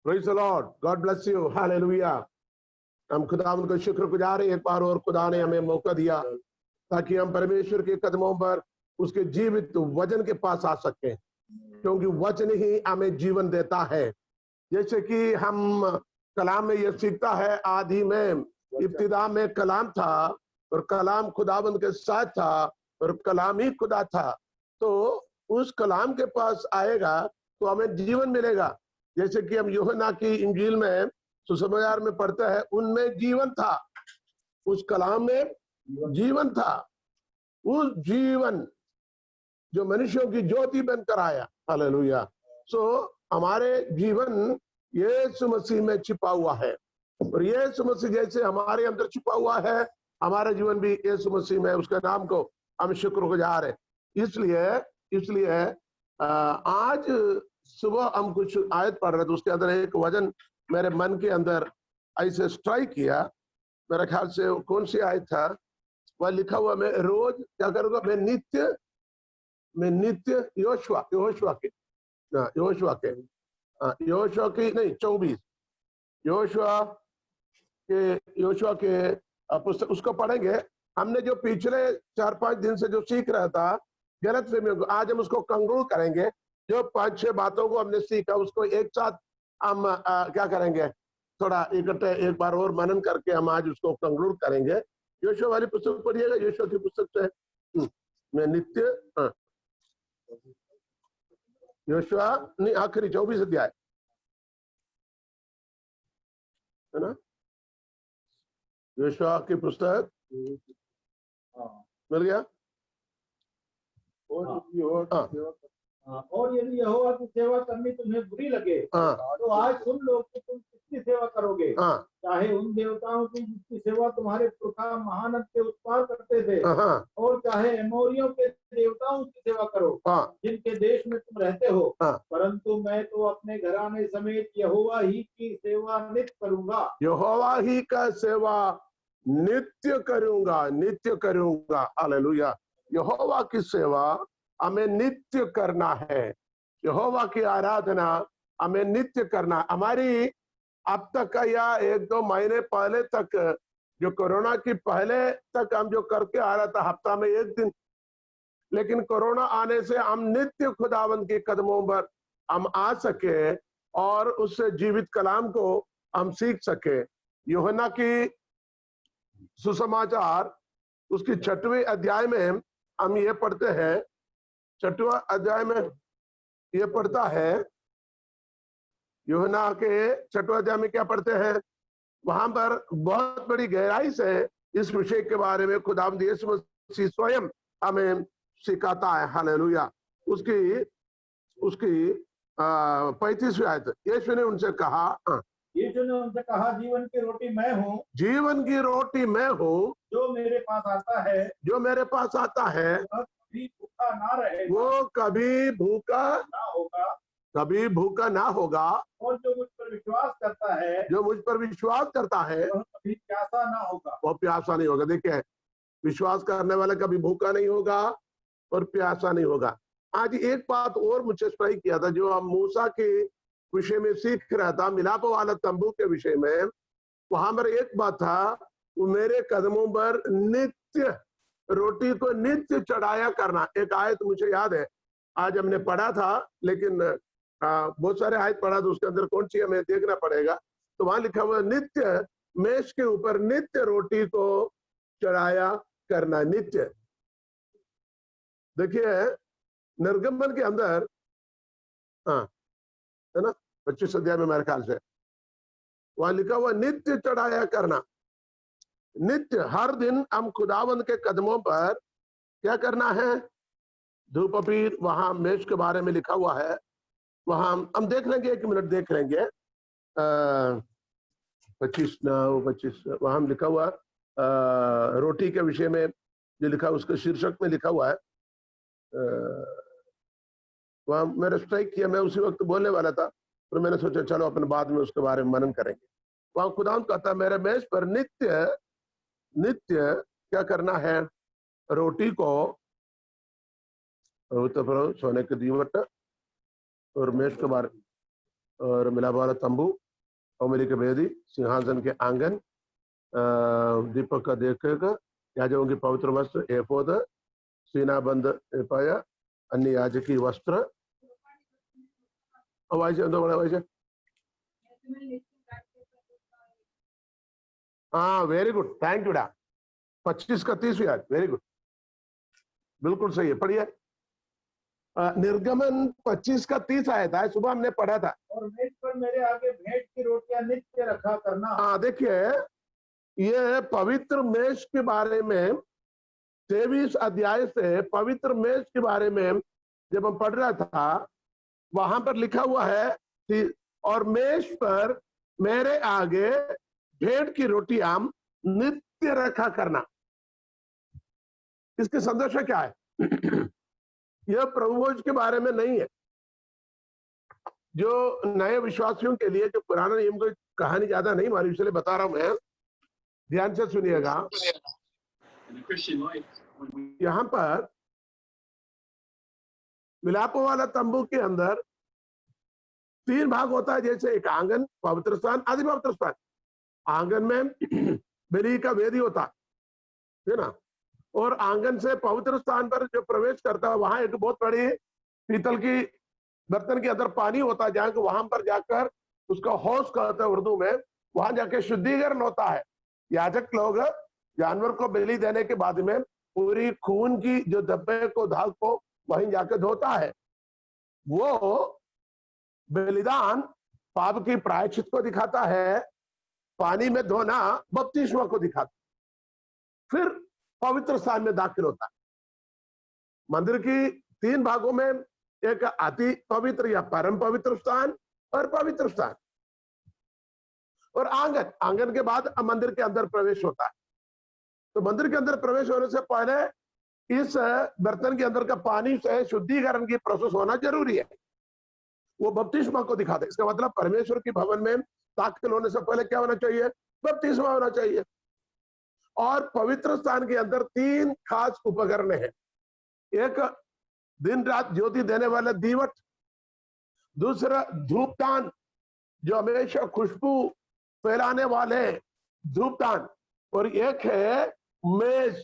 Praise the Lord, God bless you, hallelujah. हम खुदा उनको शुक्रगुजार हैं, एक बार और खुदा ने हमें मौका दिया ताकि हम परमेश्वर के कदमों पर उसके जीवित वचन के पास आ सकें, क्योंकि वचन ही हमें जीवन देता है। जैसे कि हम कलाम में यह सीखता है, आदि में इब्तिदा में कलाम था और कलाम खुदाबंद के साथ था और कलाम ही खुदा था। तो उस कलाम के पास आएगा तो हमें जीवन मिलेगा। जैसे कि हम यूहन्ना की इंजील में सुसमाचार में पढ़ते हैं, उनमें जीवन था, उस कलाम में जीवन था, उस जीवन जो मनुष्यों की ज्योति बनकर आया। हालेलुया। सो हमारे जीवन यीशु मसीह में छिपा हुआ है और यीशु मसीह जैसे हमारे अंदर छिपा हुआ है, हमारा जीवन भी यीशु मसीह में, उसके नाम को हम शुक्रगुजार है। इसलिए आज सुबह हम कुछ आयत पढ़ रहे थे, उसके अंदर एक वचन मेरे मन के अंदर ऐसे स्ट्राइक किया। मेरे ख्याल से कौन सी आयत था, वह लिखा हुआ, मैं रोज क्या करूंगा, मैं नित्य योशुआ की नहीं 24 योशुआ के पुस्तक, उसको पढ़ेंगे। हमने जो पिछले 4-5 दिन से जो सीख रहा था गलत फहमी, आज हम उसको कंक्लूड करेंगे। जो 5-6 बातों को हमने सीखा उसको एक साथ हम क्या करेंगे, थोड़ा इकट्ठे एक बार और मनन करके हम आज उसको कंक्लूड करेंगे। योशुआ वाली पुस्तक पढ़िएगा, योशुआ की पुस्तक से मैं नित्य योशुआ नहीं, आखिरी 24 अध्याय है ना, योशुआ की पुस्तक मिल गया। और यदि यहोवा की सेवा करनी तुम्हें बुरी लगे तो आज सुन लो कि तुम किसकी सेवा करोगे, चाहे उन देवताओं की जिसकी सेवा तुम्हारे पुरखा महानद के उत्पाद करते थे, और चाहे एमोरियों के देवताओं की सेवा करो जिनके देश में तुम रहते हो, परंतु मैं तो अपने घराने समेत यहोवा ही की सेवा नित्य करूंगा। यहोवा ही का सेवा नित्य करूंगा। हालेलुया। यहोवा की सेवा हमें नित्य करना है, यहोवा की आराधना हमें नित्य करना। हमारी अब तक का या 1-2 महीने पहले तक, जो कोरोना की पहले तक हम जो करके आ रहा था हफ्ता में 1 दिन, लेकिन कोरोना आने से हम नित्य खुदावंद के कदमों पर हम आ सके और उस जीवित कलाम को हम सीख सके। यूहन्ना की सुसमाचार उसकी 6वें अध्याय में हम ये पढ़ते हैं, 6वां अध्याय में ये पढ़ता है, यूहन्ना के 6वें अध्याय में क्या पढ़ते हैं, वहां पर बहुत बड़ी गहराई से इस विषय के बारे में खुदावंद यीशु मसीह स्वयं हमें सिखाता है। हालेलुया। उसकी 35वीं आयत, यीशु ने उनसे कहा, जीवन की रोटी मैं हूँ, जीवन की रोटी मैं हूँ, जो मेरे पास आता है कभी भूखा ना रहेगा, वो कभी भूखा ना होगा, और जो मुझ पर विश्वास करता है वह कभी प्यासा नहीं होगा। देखिए, विश्वास करने वाला कभी भूखा नहीं होगा और प्यासा नहीं होगा। आज एक बात और मुझे स्ट्राइक किया था, जो हम मूसा के विषय में सीख रहा था, मिलाप वाला तंबू के विषय में, वहां पर एक बात था, वो मेरे कदमों पर नित्य रोटी को नित्य चढ़ाया करना। एक आयत मुझे याद है, आज हमने पढ़ा था, लेकिन बहुत सारे आयत पढ़ा, तो उसके अंदर कौन सी हमें देखना पड़ेगा। तो वहां लिखा हुआ नित्य मेष के ऊपर नित्य रोटी को चढ़ाया करना, नित्य। देखिए निर्गमन के अंदर है ना, 25 अध्याय में मेरे ख्याल से वहां लिखा हुआ नित्य चढ़ाया करना। नित्य हर दिन हम खुदावंद के कदमों पर क्या करना है, धूप पीर, वहां मेष के बारे में लिखा हुआ है, वहां हम देख लेंगे, 1 मिनट देख लेंगे। 25 वहां लिखा हुआ रोटी के विषय में जो लिखा, उसके शीर्षक में लिखा हुआ है, वहां मेरे स्ट्राइक किया, मैं उसी वक्त बोलने वाला था, पर मैंने सोचा चलो अपन बाद में उसके बारे में मनन करेंगे। वहां खुदावंद कहता, मेरे मेज पर नित्य क्या करना है, रोटी को, तो सोने के दीवट और मेष के बारे, और मिलाप वाला तंबू, अमेरी के वेदी, सिंहासन के आंगन, दीपक का देखेगा, याजकों की पवित्र वस्त्र, एपोद, सीनाबंद पाया, अन्य याजकी वस्त्र। हाँ, वेरी गुड, थैंक यू डा। 25 का 30 याद, वेरी गुड, बिल्कुल सही है। पढ़िए। निर्गमन 25 का 30 आया था, सुबह हमने पढ़ा था। और मेज पर मेरे आगे भेंट की रोटियां नित्य रखा करना। हाँ, देखिए, ये पवित्र मेज के बारे में 23 अध्याय से पवित्र मेज के बारे में जब हम पढ़ रहा था, वहां पर लिखा हुआ है कि और मेज पर मेरे आगे भेंट की रोटियां नित्य रखा करना। इसके संदेश क्या है? यह प्रभु भोज के बारे में नहीं है। जो नए विश्वासियों के लिए, जो पुराना नियम की कहानी ज्यादा नहीं मालूम, इसलिए बता रहा हूं मैं, ध्यान से सुनिएगा। यहां पर मिलापों वाला तंबू के अंदर 3 भाग होता है, जैसे एक आंगन, पवित्र स्थान, आदि पवित्र स्थान। आंगन में बलि का वेदी होता है ना, और आंगन से पवित्र स्थान पर जो प्रवेश करता है, वहां एक बहुत बड़ी पीतल की बर्तन के अंदर पानी होता है, जहां वहां पर जाकर उसका हौज कहते हैं उर्दू में, वहां जाके शुद्धिकरण होता है। याजक लोग जानवर को बलि देने के बाद में पूरी खून की जो धब्बे को, दाग को वहीं जाके धोता है। वो बलिदान पाप की प्रायश्चित को दिखाता है, पानी में धोना बपतिस्मा को दिखाता, फिर पवित्र स्थान में दाखिल होता है। मंदिर की 3 भागों में एक अति पवित्र या परम पवित्र स्थान और पवित्र स्थान, और आंगन। आंगन के बाद मंदिर के अंदर प्रवेश होता है। तो मंदिर के अंदर प्रवेश होने से पहले इस बर्तन के अंदर का पानी से शुद्धिकरण की प्रोसेस होना जरूरी है। वो बपतिस्मा को दिखाते। इसका मतलब परमेश्वर के भवन में दाखिल होने से पहले क्या होना चाहिए? बपतिस्मा होना चाहिए। और पवित्र स्थान के अंदर 3 खास उपकरण हैं। एक दिन रात ज्योति देने वाला दीवट, दूसरा धूपदान जो हमेशा खुशबू फैलाने वाले धूपदान, और एक है मेज।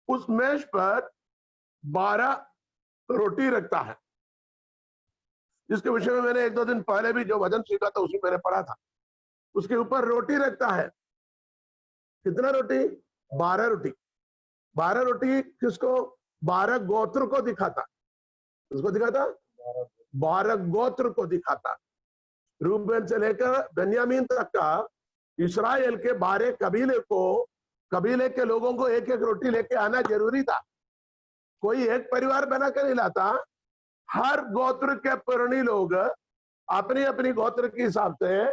उस मेज पर 12 रोटी रखता है, जिसके विषय में मैंने 1-2 दिन पहले भी जो वचन सीखा था उसमें मैंने पढ़ा था। उसके ऊपर रोटी रखता है। कितना रोटी? 12 रोटी। 12 रोटी किसको? 12 गोत्र को दिखाता। किसको दिखाता? 12 गोत्र को दिखाता। रूबेन से लेकर बेन्यामीन तक का इस्राएल के 12 कबीले के लोगों को एक एक रोटी लेके आना जरूरी था। कोई एक परिवार बना कर नहीं लाता। हर गोत्र के पुरानी लोग अपनी अपनी गोत्र के हिसाब से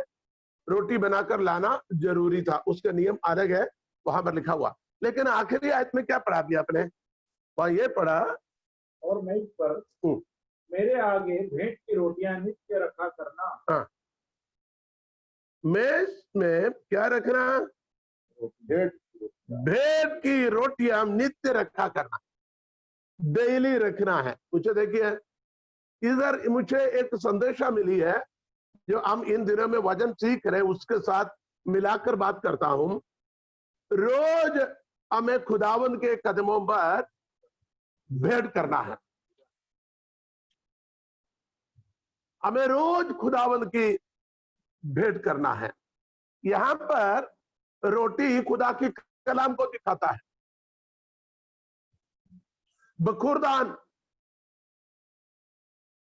रोटी बनाकर लाना जरूरी था। उसका नियम अलग है, वहां पर लिखा हुआ। लेकिन आखिरी आयत में क्या पढ़ा दिया आपने? वहां ये पढ़ा, और मेज पर मेरे आगे भेंट की रोटियां नित्य रखा करना। हाँ, मेज में क्या रखना? भेंट की रोटियां नित्य रखा करना, डेली रखना है। मुझे देखिए, इधर मुझे एक संदेशा मिली है जो हम इन दिनों में वचन सीख रहे हैं, उसके साथ मिलाकर बात करता हूं। रोज हमें खुदावंद के कदमों पर भेंट करना है। हमें रोज खुदावंद की भेंट करना है। यहां पर रोटी खुदा की कलाम को दिखाता है। बखुरदान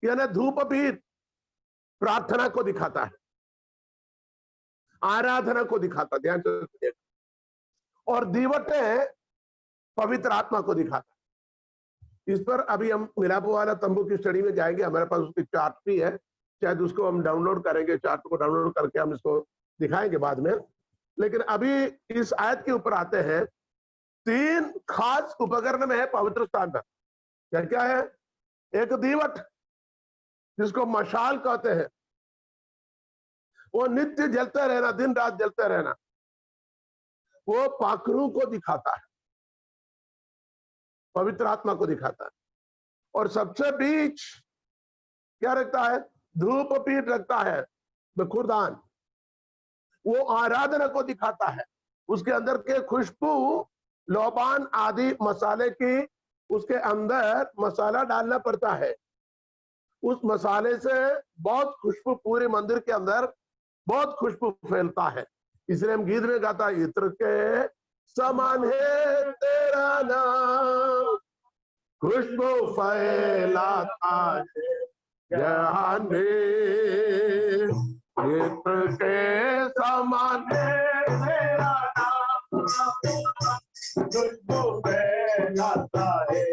यानी धूपपीठ प्रार्थना को दिखाता है, आराधना को दिखाता, ध्यान से सुनिएगा। और दीवटे पवित्र आत्मा को दिखाता है। इस पर अभी हम मिलाप वाला तंबू की स्टडी में जाएंगे। हमारे पास उसकी चार्ट भी है, शायद उसको हम डाउनलोड करेंगे। चार्ट को डाउनलोड करके हम इसको दिखाएंगे बाद में। लेकिन अभी इस आयत के ऊपर आते हैं। 3 खास उपकरण में है पवित्र स्थान पर। क्या क्या है? एक दीवट जिसको मशाल कहते हैं, वो नित्य जलते रहना, दिन रात जलते रहना। वो पाखरू को दिखाता है, पवित्र आत्मा को दिखाता है। और सबसे बीच क्या रखता है? धूप पीठ रखता है, खुरदान, वो आराधना को दिखाता है। उसके अंदर के खुशबू, लोबान आदि मसाले की उसके अंदर मसाला डालना पड़ता है। उस मसाले से बहुत खुशबू पूरे मंदिर के अंदर बहुत खुशबू फैलता है। इसलिए हम गीत में गाता है, इत्र के समान है तेरा नाम, खुशबू फैलाता है जहान में, इत्र के समान है तेरा नाम, खुशबू फैलाता है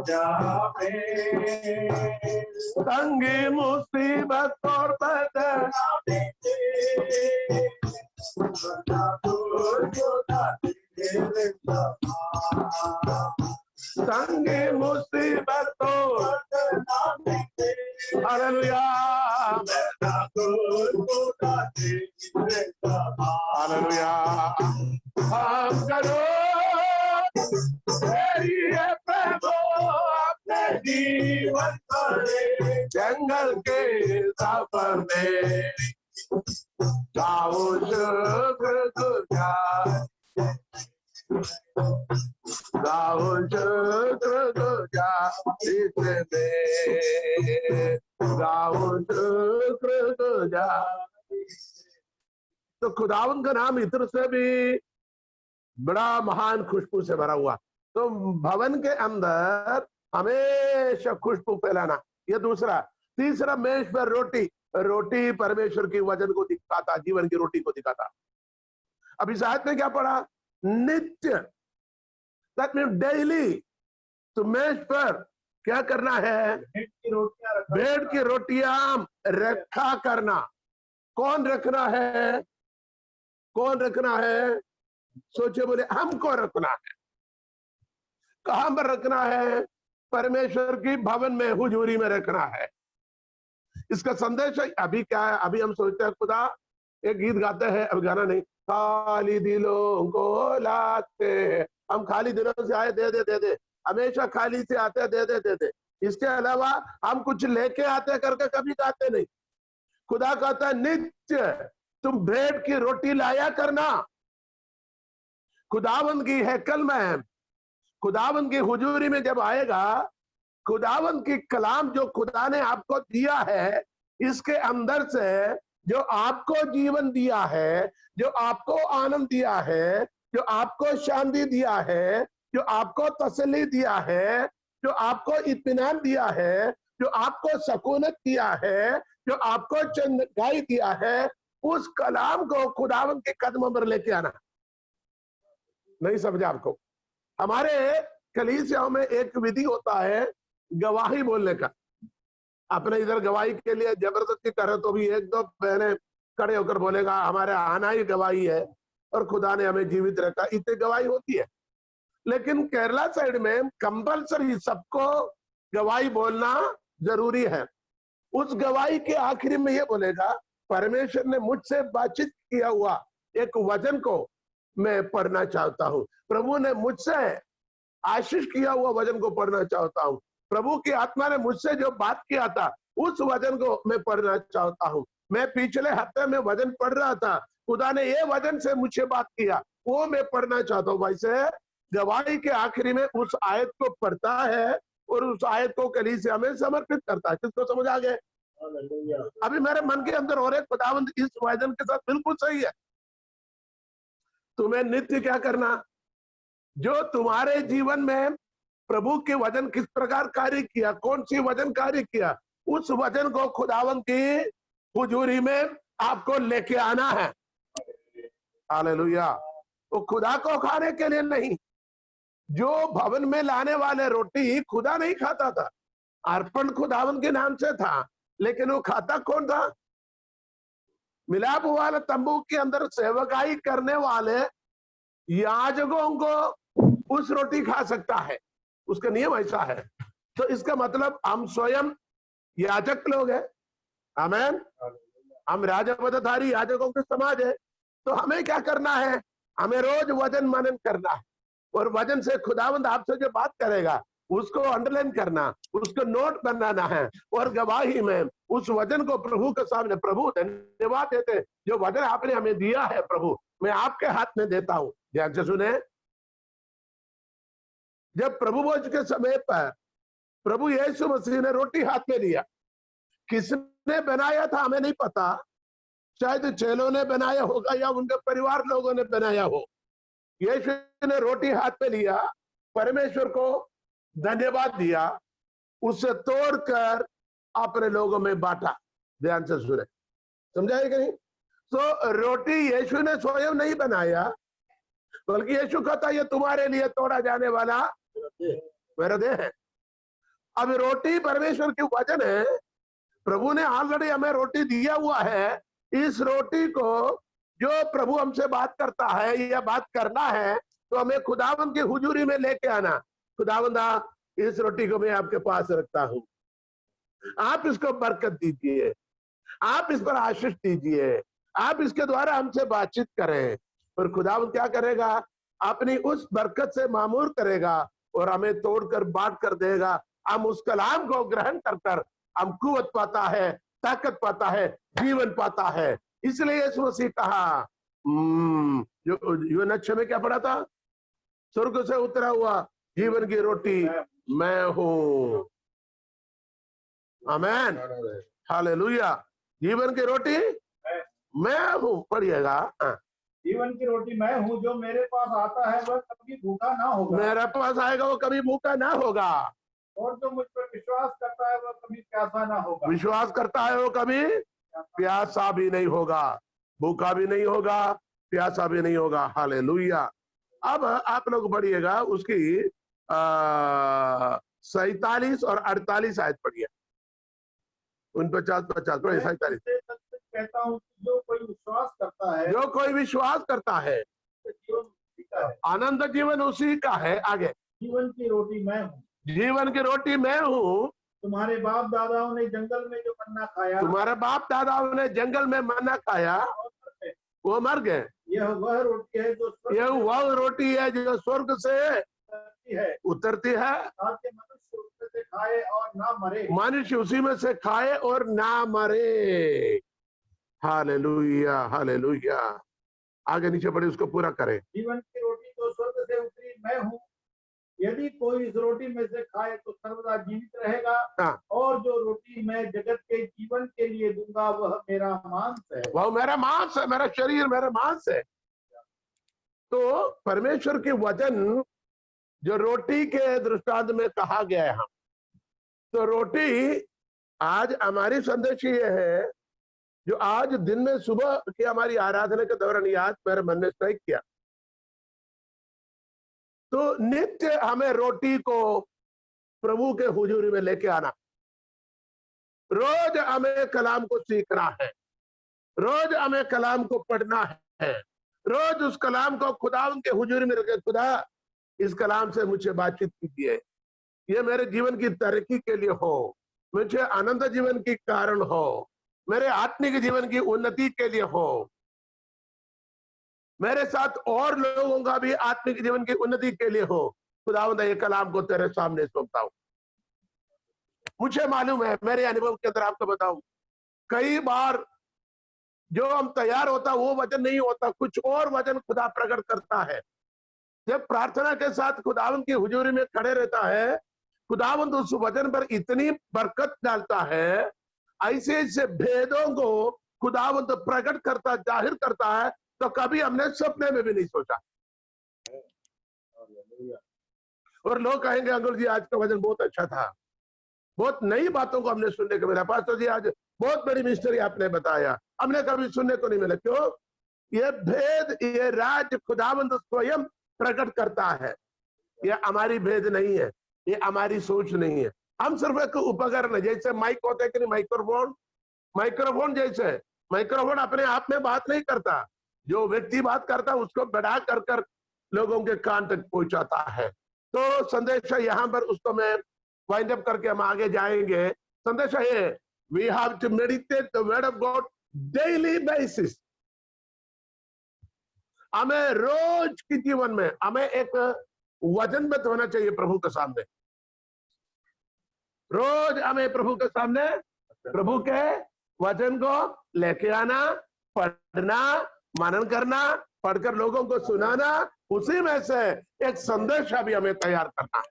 जहां में, तंगी मुसीबत और बदनामी संगी मुसीबतों, हालेलुया, हालेलुया, हम करो तेरी है प्रभु अपने जीवन भरे, जंगल के सफर में गाओ शुक्रगुजार, गाओ शुक्रगुजार, इसमें गाओ शुक्रगुजार। तो खुदावन का नाम इत्र से भी बड़ा महान खुशबू से भरा हुआ। तो भवन के अंदर हमेशा खुशबू फैलाना, ये दूसरा। तीसरा, मेज पर रोटी, रोटी परमेश्वर की वचन को दिखाता, जीवन की रोटी को दिखाता। अब इस आयत में क्या पढ़ा? नित्य, दैट मीन्स डेली। तो मेज पर क्या करना है? ब्रेड की रोटियां रखा करना। कौन रखना है? कौन रखना है? सोचे, बोले हमको रखना है। कहां पर रखना है? परमेश्वर की भवन में, हुजूरी में रखना है। इसका संदेश अभी क्या है? अभी हम सोचते हैं खुदा, एक गीत गाते हैं, अब गाना नहीं, खाली दिलों को लाते हैं हम, खाली दिलों से आए, दे दे दे दे, हमेशा खाली से आते, दे दे दे दे। इसके अलावा हम कुछ लेके आते करके कभी गाते नहीं। खुदा कहता है नित्य तुम ब्रेड की रोटी लाया करना। खुदावंद की हैकल में, खुदावंद की हुजूरी में जब आएगा, खुदावंद की कलाम जो खुदा ने आपको दिया है, इसके अंदर से जो आपको जीवन दिया है, जो आपको आनंद दिया है, जो आपको शांति दिया है, जो आपको तसल्ली दिया है, जो आपको इत्मीनान दिया है, जो आपको सकूनत दिया है, जो आपको चंगाई दिया है, उस कलाम को खुदावंद के कदमों पर लेके आना। नहीं समझा आपको? हमारे कलीसियाओं में एक विधि होता है गवाही बोलने का। अपने इधर गवाही के लिए जबरदस्ती करे तो भी एक दो बहने खड़े होकर बोलेगा हमारे आना ही गवाही है और खुदा ने हमें जीवित रखा, इतनी गवाही होती है। लेकिन केरला साइड में कंपलसरी सबको गवाही बोलना जरूरी है। उस गवाही के आखिरी में ये बोलेगा, परमेश्वर ने मुझसे बातचीत किया हुआ एक वचन को मैं पढ़ना चाहता हूँ, प्रभु ने मुझसे आशीष किया हुआ वचन को पढ़ना चाहता हूँ, प्रभु की आत्मा ने मुझसे जो बात किया था उस वचन को मैं पढ़ना चाहता हूँ। मैं पिछले हफ्ते में वचन पढ़ रहा था, खुदा ने ये वचन से मुझसे बात किया, वो मैं पढ़ना चाहता हूँ। वैसे गवाही के आखिरी में उस आयत को पढ़ता है और उस आयत को कलीसिया में समर्पित करता है। किसको समझ आ गए? अभी मेरे मन के अंदर और एक खुदावंद इस वचन के साथ बिल्कुल सही है। तुम्हें नित्य क्या करना? जो तुम्हारे जीवन में प्रभु के वचन किस प्रकार कार्य किया, कौन सी वचन कार्य किया, उस वचन को खुदावंद की हुजूरी में आपको लेके आना है। हालेलुया। वो खुदा को खाने के लिए नहीं, जो भवन में लाने वाले रोटी खुदा नहीं खाता था, अर्पण खुदावंद के नाम से था, लेकिन वो खाता कौन था? मिलाप वाले तंबू के अंदर सेवकाई करने वाले याजकों को उस रोटी खा सकता है, उसका नियम ऐसा है। तो इसका मतलब हम स्वयं याजक लोग हैं, आमीन। हम राजपदधारी याजकों के समाज है। तो हमें क्या करना है? हमें रोज वचन मनन करना है, और वचन से खुदावंद आपसे जो बात करेगा उसको अंडरलाइन करना, उसको नोट बनाना है और गवाही में उस वचन को प्रभु के सामने, प्रभु धन्यवाद देते, जो वचन आपने हमें दिया है प्रभु मैं आपके हाथ में देता हूं। ध्यान से सुने, जब प्रभु भोज के समय पर प्रभु यीशु मसीह ने रोटी हाथ में लिया, किसने बनाया था हमें नहीं पता, शायद चेलों ने बनाया होगा या उनके परिवार लोगों ने बनाया हो। यीशु ने रोटी हाथ में लिया, परमेश्वर को धन्यवाद दिया, उसे तोड़कर अपने लोगों में बांटा। ध्यान से सुने, समझाए कि नहीं? तो रोटी यीशु ने स्वयं नहीं बनाया, बल्कि यीशु कहता ये तुम्हारे लिए तोड़ा जाने वाला मेरा देह है। अब रोटी परमेश्वर की वचन है, प्रभु ने ऑलरेडी हमें रोटी दिया हुआ है। इस रोटी को जो प्रभु हमसे बात करता है या बात करना है तो हमें खुदावंद की हुजूरी में लेके आना। खुदावंदा इस रोटी को मैं आपके पास रखता हूं, आप इसको बरकत दीजिए, आप इस पर आशीष दीजिए, आप इसके द्वारा हमसे बातचीत करें। और खुदावंद क्या करेगा, अपनी उस बरकत से मामूर करेगा और हमें तोड़कर बांट कर देगा। हम उस कलाम को ग्रहण कर हम कुव्वत पाता है, ताकत पाता है, जीवन पाता है। इसलिए यीशु मसीह कहा, जो नक्शे में क्या पड़ा था, स्वर्ग से उतरा हुआ जीवन की रोटी मैं हूं। आमेन, हालेलुया। जीवन की रोटी मैं हूं, पढ़िएगा। जीवन की रोटी मैं हूं, जो मेरे पास आता है वह कभी भूखा ना होगा। मेरे पास आएगा वो कभी भूखा ना होगा, और जो मुझ पर विश्वास करता है वह कभी प्यासा ना होगा। विश्वास करता है वो कभी प्यासा भी नहीं होगा, भूखा भी नहीं होगा, प्यासा भी नहीं होगा। हालेलुया। अब आप लोग पढ़िएगा उसकी 47 और 48 आयत पढ़िए, 49, 50, 47। कहता हूँ जो कोई विश्वास करता है, जो कोई विश्वास करता है जीवन उसी का है, आनंद जीवन उसी का है। आगे, जीवन की रोटी मैं हूँ, जीवन की रोटी मैं हूँ। तुम्हारे बाप दादाओं ने जंगल में जो मन्ना खाया, तुम्हारे बाप दादाओं ने जंगल में मन्ना खाया, वो मर गए। यह वह रोटी है जो स्वर्ग से उतरती है, ताकि मनुष्य उसमें से खाए और ना मरे। मनुष्य उसी में से खाए और ना मरे। Hallelujah, hallelujah. आगे नीचे पढ़े, उसको पूरा करें। जीवन की रोटी जो स्वर्ग से उतरी मैं हूँ, यदि कोई इस रोटी में से खाए तो सर्वदा जीवित रहेगा। और जो रोटी मैं जगत के जीवन के लिए दूंगा वह मेरा मांस है। वह मेरा मांस है, मेरा शरीर मेरा मांस है। तो परमेश्वर के वचन जो रोटी के दृष्टांत में कहा गया है, तो रोटी आज हमारी संदेश ये है, जो आज दिन में सुबह की हमारी आराधना के दौरान याद मेरे मन में स्ट्राइक किया। तो नित्य हमें रोटी को प्रभु के हुजूरी में लेके आना, रोज हमें कलाम को सीखना है, रोज हमें कलाम को पढ़ना है, रोज उस कलाम को खुदा के हुजूरी में रखे। खुदा इस कलाम से मुझे बातचीत कीजिए, ये मेरे जीवन की तरक्की के लिए हो, मुझे आनंद जीवन की कारण हो, मेरे आत्मिक जीवन की उन्नति के लिए हो, मेरे साथ और लोगों का भी आत्मिक जीवन की उन्नति के लिए हो। खुदावंद ये कलाम को तेरे सामने सौंपता हूं। मुझे मालूम है, मेरे अनुभव के अंदर आपको बताऊं, कई बार जो हम तैयार होता वो वचन नहीं होता, कुछ और वचन खुदा प्रकट करता है। जब प्रार्थना के साथ खुदावंद की हुजूरी में खड़े रहता है, खुदावंद उस वचन पर इतनी बरकत डालता है, ऐसे ऐसे भेदों को खुदावंद प्रकट करता, जाहिर करता है, तो कभी हमने सपने में भी नहीं सोचा। और लोग कहेंगे अंकुल जी आज का वचन बहुत अच्छा था, बहुत नई बातों को हमने सुनने को मिला, पास्टर जी आज बहुत बड़ी मिस्ट्री आपने बताया, हमने कभी सुनने को नहीं मिला। क्यों? ये भेद, ये राज खुदावंद स्वयं प्रकट करता है। ये हमारी भेद नहीं है, ये हमारी सोच नहीं है। हम सिर्फ एक उपकरण है, जैसे माइक होता है कि नहीं, माइक्रोफोन जैसे, माइक्रोफोन अपने आप में बात नहीं करता, जो व्यक्ति बात करता है उसको बढ़ा कर लोगों के कान तक पहुंचाता है। तो संदेश यहाँ पर उसको मैं वाइंड अप करके हम आगे जाएंगे। संदेश है, we have to meditate the word of God daily basis. हमें रोज के जीवन में हमें एक वचनबद्ध होना चाहिए प्रभु के सामने। रोज हमें प्रभु के सामने प्रभु के वचन को लेके आना, पढ़ना, मनन करना, पढ़कर लोगों को सुनाना, उसी में से एक संदेश भी हमें तैयार करना है।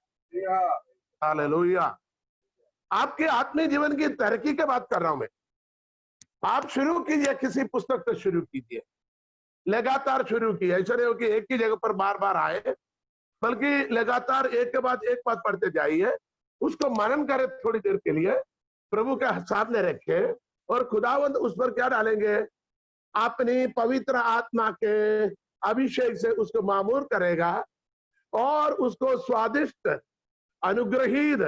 हालेलुया। आपके आत्मीय जीवन की तरक्की की बात कर रहा हूं मैं। आप शुरू कीजिए, किसी पुस्तक से शुरू कीजिए, लगातार शुरू कीजिए। ऐसा नहीं हो कि एक ही जगह पर बार बार आए, बल्कि लगातार एक के बाद एक बात पढ़ते जाइए, उसको मनन करें थोड़ी देर के लिए, प्रभु के सामने रखे, और खुदावंद उस पर क्या डालेंगे? अपनी पवित्र आत्मा के अभिषेक से उसको मामूर करेगा और उसको स्वादिष्ट, अनुग्रहीत,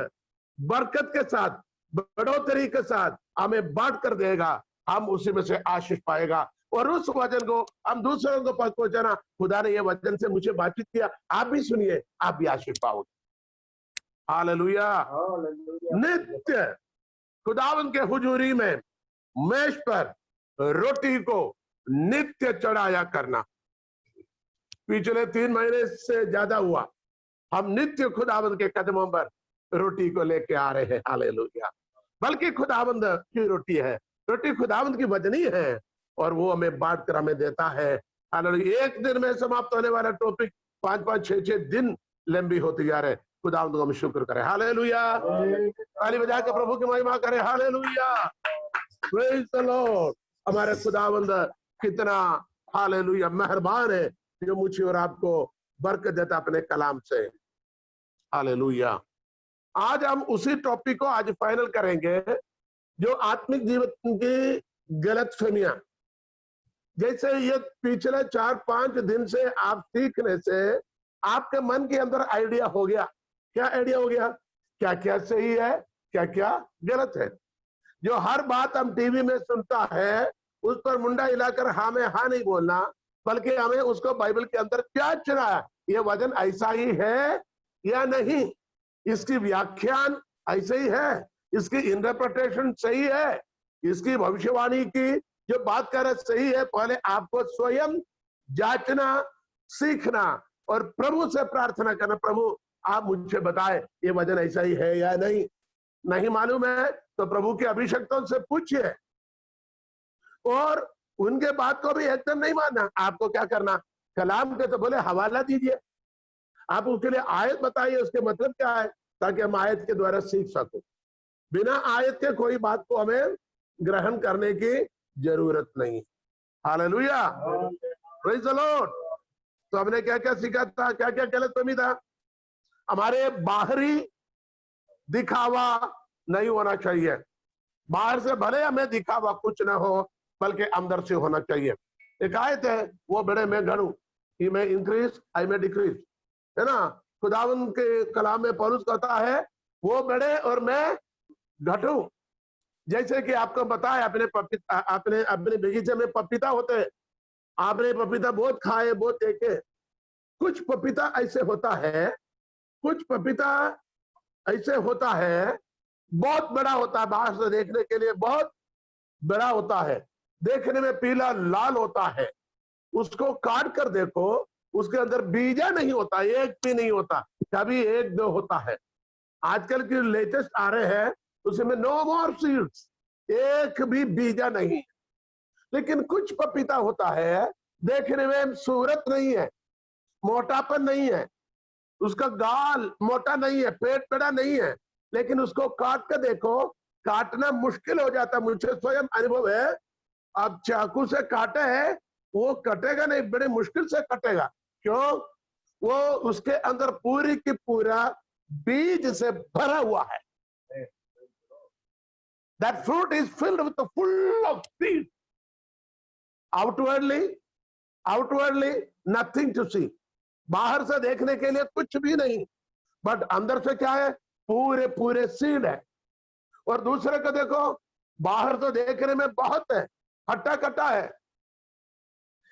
बरकत के साथ, बढ़ोतरी के साथ हमें बांट कर देगा। हम उसी में से आशीष पाएगा और उस वचन को हम दूसरों को पहुंचाना। खुदा ने ये वचन से मुझे बातचीत किया, आप भी सुनिए, आप भी आशीष पाओगे। हालेलुया। नित्य खुदावन के हुजूरी में मेज पर रोटी को नित्य चढ़ाया करना। पिछले 3 महीने से ज्यादा हुआ हम नित्य खुदावंद के कदमों पर रोटी को लेके आ रहे हैं। हालेलुया। बल्कि खुदावंद की रोटी है, रोटी खुदावंद की वजनी है और वो हमें बांट कर हमें देता है। हालेलुया। एक दिन में समाप्त होने वाला टॉपिक 5-5, 6-6 दिन लंबी होती जा रहे। खुदावंद को हम शुक्र करें। हालेलुया। ताली बजा के प्रभु की महिमा करें। हालेलुया। Praise the Lord. हमारे खुदावंद कितना हालेलुया मेहरबान है, जो मुझे और आपको बरकत देता अपने कलाम से। हालेलुया। आज हम उसी टॉपिक को आज फाइनल करेंगे, जो आत्मिक जीवन की गलतफहमियां। जैसे ये पिछले 4-5 दिन से आप सीखने से आपके मन के अंदर आइडिया हो गया। क्या आइडिया हो गया? क्या क्या सही है, क्या क्या गलत है। जो हर बात हम टीवी में सुनता है उस पर मुंडा हिलाकर हाँ में हाँ नहीं बोलना, बल्कि हमें उसको बाइबल के अंदर क्या चुना है, ये वचन ऐसा ही है या नहीं, इसकी व्याख्यान ऐसे ही है, इसकी इंटरप्रिटेशन सही है, इसकी भविष्यवाणी की जो बात कर रहे सही है। पहले आपको स्वयं जांचना, सीखना और प्रभु से प्रार्थना करना, प्रभु आप मुझे बताए ये वचन ऐसा ही है या नहीं। नहीं मालूम है तो प्रभु के अभिषक्तों से पूछिए और उनके बात को भी एकदम नहीं मानना। आपको क्या करना? कलाम के तो बोले हवाला दीजिए, आप उसके लिए आयत बताइए उसके मतलब क्या है, ताकि हम आयत के द्वारा सीख सको। बिना आयत के कोई बात को हमें ग्रहण करने की जरूरत नहीं। हालेलुया। Praise the Lord. तो हमने क्या क्या सीखा था, क्या क्या गलतफहमी था? हमारे बाहरी दिखावा नहीं होना चाहिए। बाहर से भले हमें दिखावा कुछ ना हो, बल्कि अंदर से होना चाहिए। एक आयत है, वो बड़े मैं घटूं, ही में इंक्रीज आई में डिक्रीज, है ना। खुदावन के कलाम में पौलुस कहता है वो बढ़े और मैं घटूं। जैसे कि आपको बताया, अपने बगीचे में पपीता होते हैं, आपने पपीता बहुत खाए, बहुत देखे। कुछ पपीता ऐसे होता है, कुछ पपीता ऐसे होता है, बहुत बड़ा होता है, बाहर से देखने के लिए बहुत बड़ा होता है, देखने में पीला लाल होता है। उसको काट कर देखो, उसके अंदर बीजा नहीं होता, एक भी नहीं होता, कभी 1-2 होता है। आजकल की लेटेस्ट आ रहे हैं उसमें नो मोर सीड्स, एक भी बीजा नहीं। लेकिन कुछ पपीता होता है, देखने में सूरत नहीं है, मोटापन नहीं है, उसका गाल मोटा नहीं है, पेट बड़ा नहीं है, लेकिन उसको काट कर देखो, काटना मुश्किल हो जाता। मुझे स्वयं अनुभव है, अब चाकू से काटे है वो कटेगा नहीं, बड़े मुश्किल से कटेगा। क्यों? वो उसके अंदर पूरी की पूरा बीज से भरा हुआ है। That fruit is filled with the full of seed. Outwardly nothing to see. बाहर से देखने के लिए कुछ भी नहीं, बट अंदर से क्या है? पूरे पूरे सीड है। और दूसरे को देखो, बाहर तो देखने में बहुत है, खट्टा खट्टा है,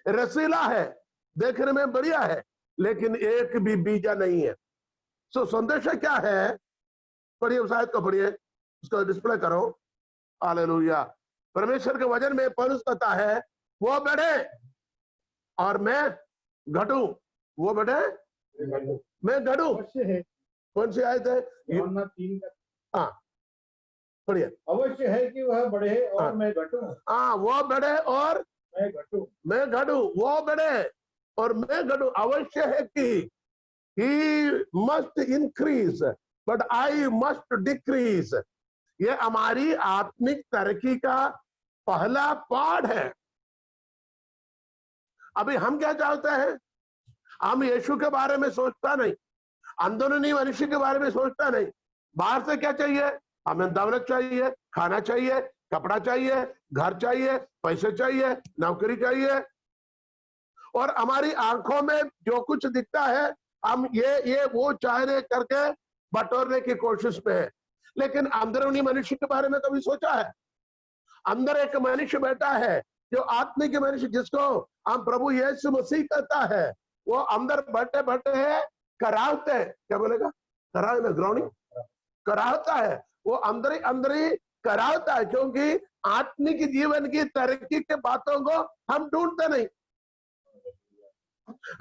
रसीला है, देखने में बढ़िया है, लेकिन एक भी बीजा नहीं है। सो संदेश क्या है? पढ़िए उस आयत को, पढ़िए, उसको डिस्प्ले करो। हालेलुया। परमेश्वर के वचन में पौलुस कहता है वो बढ़े और मैं घटूं, वो बढ़े मैं घटूं। कौन सी आयत है? हाँ, पढ़िए। अवश्य है कि वह बढ़े और मैं घटूं। हाँ, वो बढ़े और मैं घटूं, वो बढ़े और मैं घटूं। अवश्य है कि he must increase but I must decrease। ये हमारी आत्मिक तरक्की का पहला पाठ है। अभी हम क्या चाहते हैं? हम यीशु के बारे में सोचता नहीं, अंदरूनी मनुष्य के बारे में सोचता नहीं। बाहर से क्या चाहिए? हमें दौलत चाहिए, खाना चाहिए, कपड़ा चाहिए, घर चाहिए, पैसे चाहिए, नौकरी चाहिए, और हमारी आंखों में जो कुछ दिखता है हम ये वो चाहने करके बटोरने की कोशिश में है। लेकिन अंदरूनी मनुष्य के बारे में कभी सोचा है? अंदर एक मनुष्य बैठा है जो आत्मिक मनुष्य, जिसको हम प्रभु यीशु मसीह कहता है, वो अंदर बैठे बैठे है कराहते है। क्या बोलेगा? कराह में ग्राउंडिंग कराहता है, वो अंदर ही कराहता है, क्योंकि आत्मिक जीवन की तरक्की के बातों को हम ढूंढते नहीं।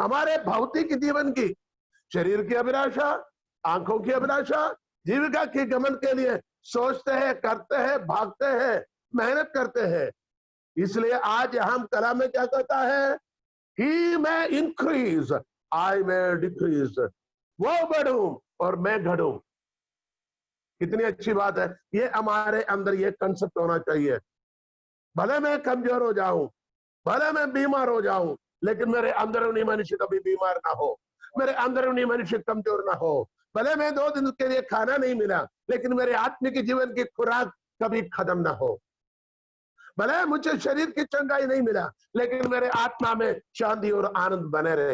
हमारे भौतिक जीवन की, शरीर की अभिलाषा, आंखों की अभिलाषा, जीविका के गमन के लिए सोचते हैं, करते हैं, भागते हैं, मेहनत करते हैं। इसलिए आज हम कला में क्या कहता है? ही मैं इंक्रीज, आई मैं डिक्रीज। वो बढ़ूं और मैं घटूं। कितनी अच्छी बात है। ये हमारे अंदर ये कंसेप्ट होना चाहिए। भले मैं कमजोर हो जाऊं, भले मैं बीमार हो जाऊं, लेकिन मेरे अंदरूनी मनुष्य कभी बीमार ना हो, मेरे अंदरूनी मनुष्य कमजोर ना हो। भले मैं 2 दिन के लिए खाना नहीं मिला, लेकिन मेरे आत्मिक जीवन की खुराक कभी खत्म ना हो। भले मुझे शरीर की चंगाई नहीं मिला, लेकिन मेरे आत्मा में शांति और आनंद बने रहे।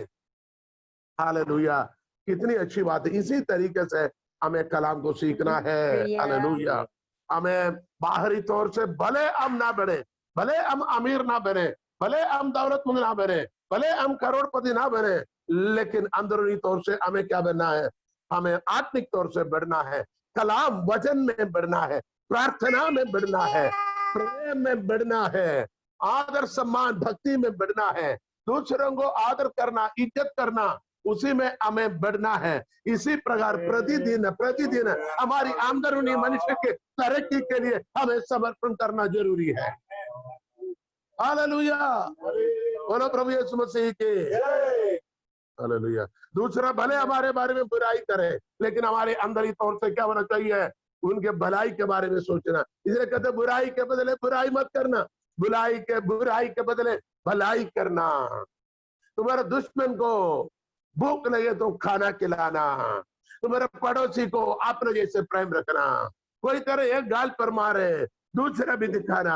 हालेलुया, कितनी अच्छी बात है। इसी तरीके से हमें कलाम को सीखना है। हालेलुया, हमें बाहरी तौर से भले हम ना बढ़े, भले हम अमीर ना बने, भले हम दौलतमंद ना बने, भले हम करोड़पति ना बने, लेकिन अंदरूनी तौर से हमें क्या बनना है? हमें आत्मिक तौर से बढ़ना है, कलाम वचन में बढ़ना है, प्रार्थना में बढ़ना है, प्रेम में बढ़ना है, आदर सम्मान भक्ति में बढ़ना है, दूसरों को आदर करना, इज्जत करना, उसी में हमें बढ़ना है। इसी प्रकार प्रतिदिन हमारी अंदरूनी मनुष्य के तरक्की के लिए हमें समर्पण करना जरूरी है। हालेलुया, बोलो प्रभु यीशु मसीह के। हालेलुया। दूसरा, भले हमारे बारे में बुराई करे, लेकिन हमारे अंदर ही तौर से क्या होना चाहिए? उनके भलाई के बारे में सोचना। इसलिए कहते बुराई के बदले बुराई मत करना, बुराई के बदले भलाई करना। तुम्हारे दुश्मन को भूख लगे तो खाना खिलाना, तुम्हारे पड़ोसी को अपने जैसे प्रेम रखना। कोई तरह एक गाल पर मारे, दूसरा भी दिखाना।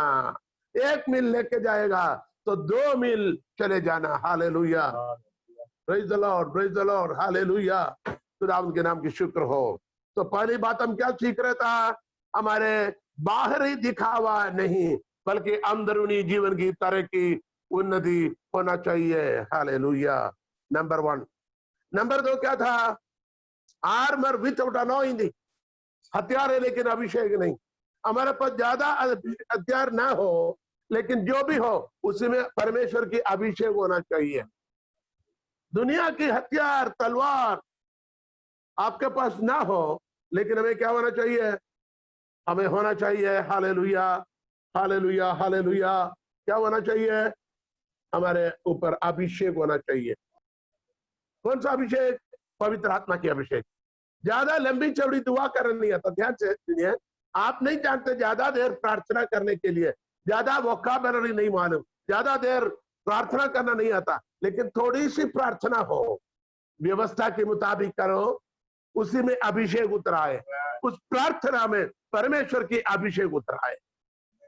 1 मील लेके जाएगा तो 2 मील चले जाना। Hallelujah, praise the Lord, praise the Lord, hallelujah. खुदा उनके नाम की शुक्र हो। तो पहली बात हम क्या सीख रहे था? हमारे बाहरी दिखावा नहीं, बल्कि अंदरूनी जीवन की तरक्की, उन्नति होना चाहिए। Hallelujah, number 1। नंबर 2 क्या था? आर्मर विथआउट अनॉइंटिंग, हथियार है लेकिन अभिषेक नहीं। हमारे पास ज्यादा हथियार ना हो, लेकिन जो भी हो उसी में परमेश्वर की अभिषेक होना चाहिए। दुनिया की हथियार, तलवार आपके पास ना हो, लेकिन हमें क्या होना चाहिए? हमें होना चाहिए, हालेलुया, हालेलुया, हालेलुया, क्या होना चाहिए? हमारे ऊपर अभिषेक होना चाहिए। कौन सा अभिषेक? पवित्र आत्मा की अभिषेक। ज्यादा लंबी चौड़ी दुआ करना नहीं आता। ध्यान से सुनिए, आप नहीं जानते ज्यादा देर प्रार्थना करने के लिए, ज्यादा वोकैबुलरी नहीं मालूम, ज्यादा देर प्रार्थना करना नहीं आता, लेकिन थोड़ी सी प्रार्थना हो, व्यवस्था के मुताबिक करो, उसी में अभिषेक उतराए, उस प्रार्थना में परमेश्वर की अभिषेक उतराए।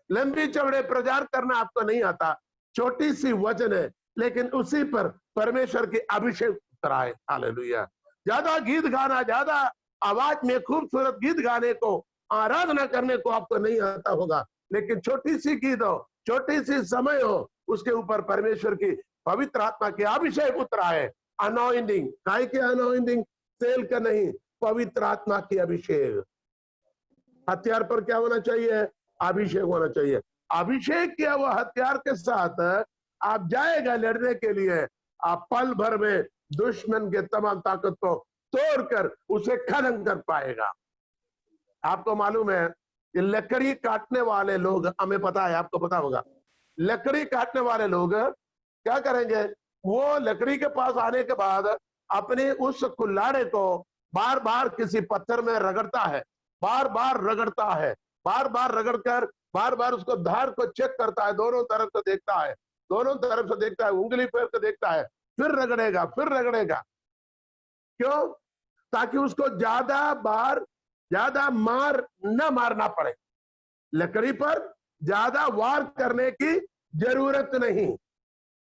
लंबी चौड़े प्रचार करना आपको नहीं आता, छोटी सी वचन है, लेकिन उसी पर परमेश्वर की अभिषेक उतराए। हालेलुया। ज्यादा गीत गाना, ज्यादा आवाज में खूबसूरत गीत गाने को, आराधना करने को आपको नहीं आता होगा, लेकिन छोटी सी गीत हो, छोटी सी समय हो, उसके ऊपर परमेश्वर की पवित्र आत्मा की अभिषेक उतराए। अनॉइंटिंग, काय की अनॉइंटिंग? तेल का नहीं, पवित्र आत्मा की अभिषेक। हथियार पर क्या होना चाहिए? अभिषेक होना चाहिए। अभिषेक किया हुआ हथियार के साथ आप जाएगा लड़ने के लिए, आप पल भर में दुश्मन के तमाम ताकत को तोड़कर उसे खत्म कर पाएगा। आपको मालूम है ये लकड़ी काटने वाले लोग, हमें पता है, आपको पता होगा, लकड़ी काटने वाले लोग क्या करेंगे, वो लकड़ी के पास आने के बाद अपने उस कुल्हाड़े को बार बार किसी पत्थर में रगड़ता है, बार बार रगड़ता है, बार बार रगड़कर बार बार उसको धार को चेक करता है, दोनों तरफ से देखता है, दोनों तरफ से देखता है, उंगली फेर के देखता है, फिर रगड़ेगा, फिर रगड़ेगा। क्यों? ताकि उसको ज्यादा मार न मारना पड़े, लकड़ी पर ज्यादा वार करने की जरूरत नहीं।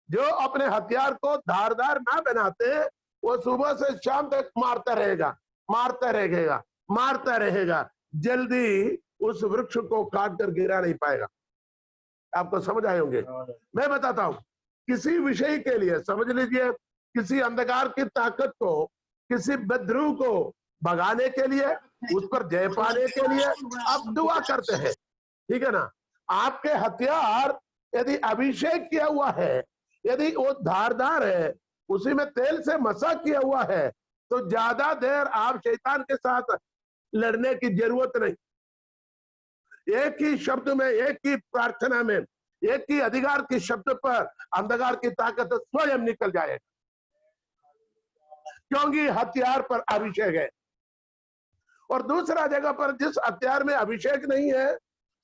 जो अपने हथियार को धारदार ना बनाते, वो सुबह से शाम तक मारता रहेगा, मारता रहेगा, मारता रहेगा, जल्दी उस वृक्ष को काट कर गिरा नहीं पाएगा। आपको समझ आए होंगे। मैं बताता हूं, किसी विषय के लिए समझ लीजिए, किसी अंधकार की ताकत को, किसी बद्रू को भगाने के लिए, उस पर जय पाने के लिए आप दुआ करते हैं, ठीक है ना। आपके हथियार यदि अभिषेक किया हुआ है, यदि वो धारदार है, उसी में तेल से मसा किया हुआ है, तो ज्यादा देर आप शैतान के साथ लड़ने की जरूरत नहीं। एक ही शब्द में, एक ही प्रार्थना में, एक ही अधिकार के शब्द पर अंधकार की ताकत स्वयं निकल जाएगा, क्योंकि हथियार पर अभिषेक है। और दूसरा जगह पर जिस हथियार में अभिषेक नहीं है,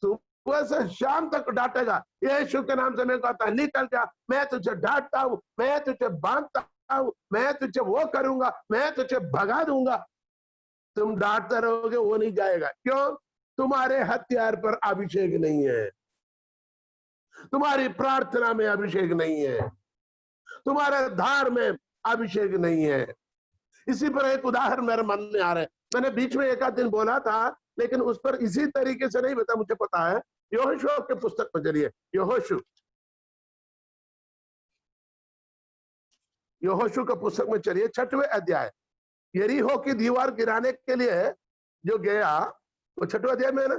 सुबह से शाम तक डांटेगा, यीशु के नाम से मैं कहता है निकल जा, मैं तुझे डांटता हूं, मैं तुझे बांधता हूं, मैं तुझे वो करूंगा, मैं तुझे भगा दूंगा। तुम डांटते रहोगे, वो नहीं जाएगा। क्यों? तुम्हारे हथियार पर अभिषेक नहीं है, तुम्हारी प्रार्थना में अभिषेक नहीं है, तुम्हारे धार में अभिषेक नहीं है। इसी पर एक उदाहरण मेरे मन में आ रहा है, मैंने बीच में एक आध दिन बोला था, लेकिन उस पर इसी तरीके से नहीं बता, मुझे पता है। यहोशू के पुस्तक में चलिए, यहोशू के पुस्तक में चलिए, 6वें अध्याय। यरीहो की दीवार गिराने के लिए जो गया, वो 6वां अध्याय में है ना।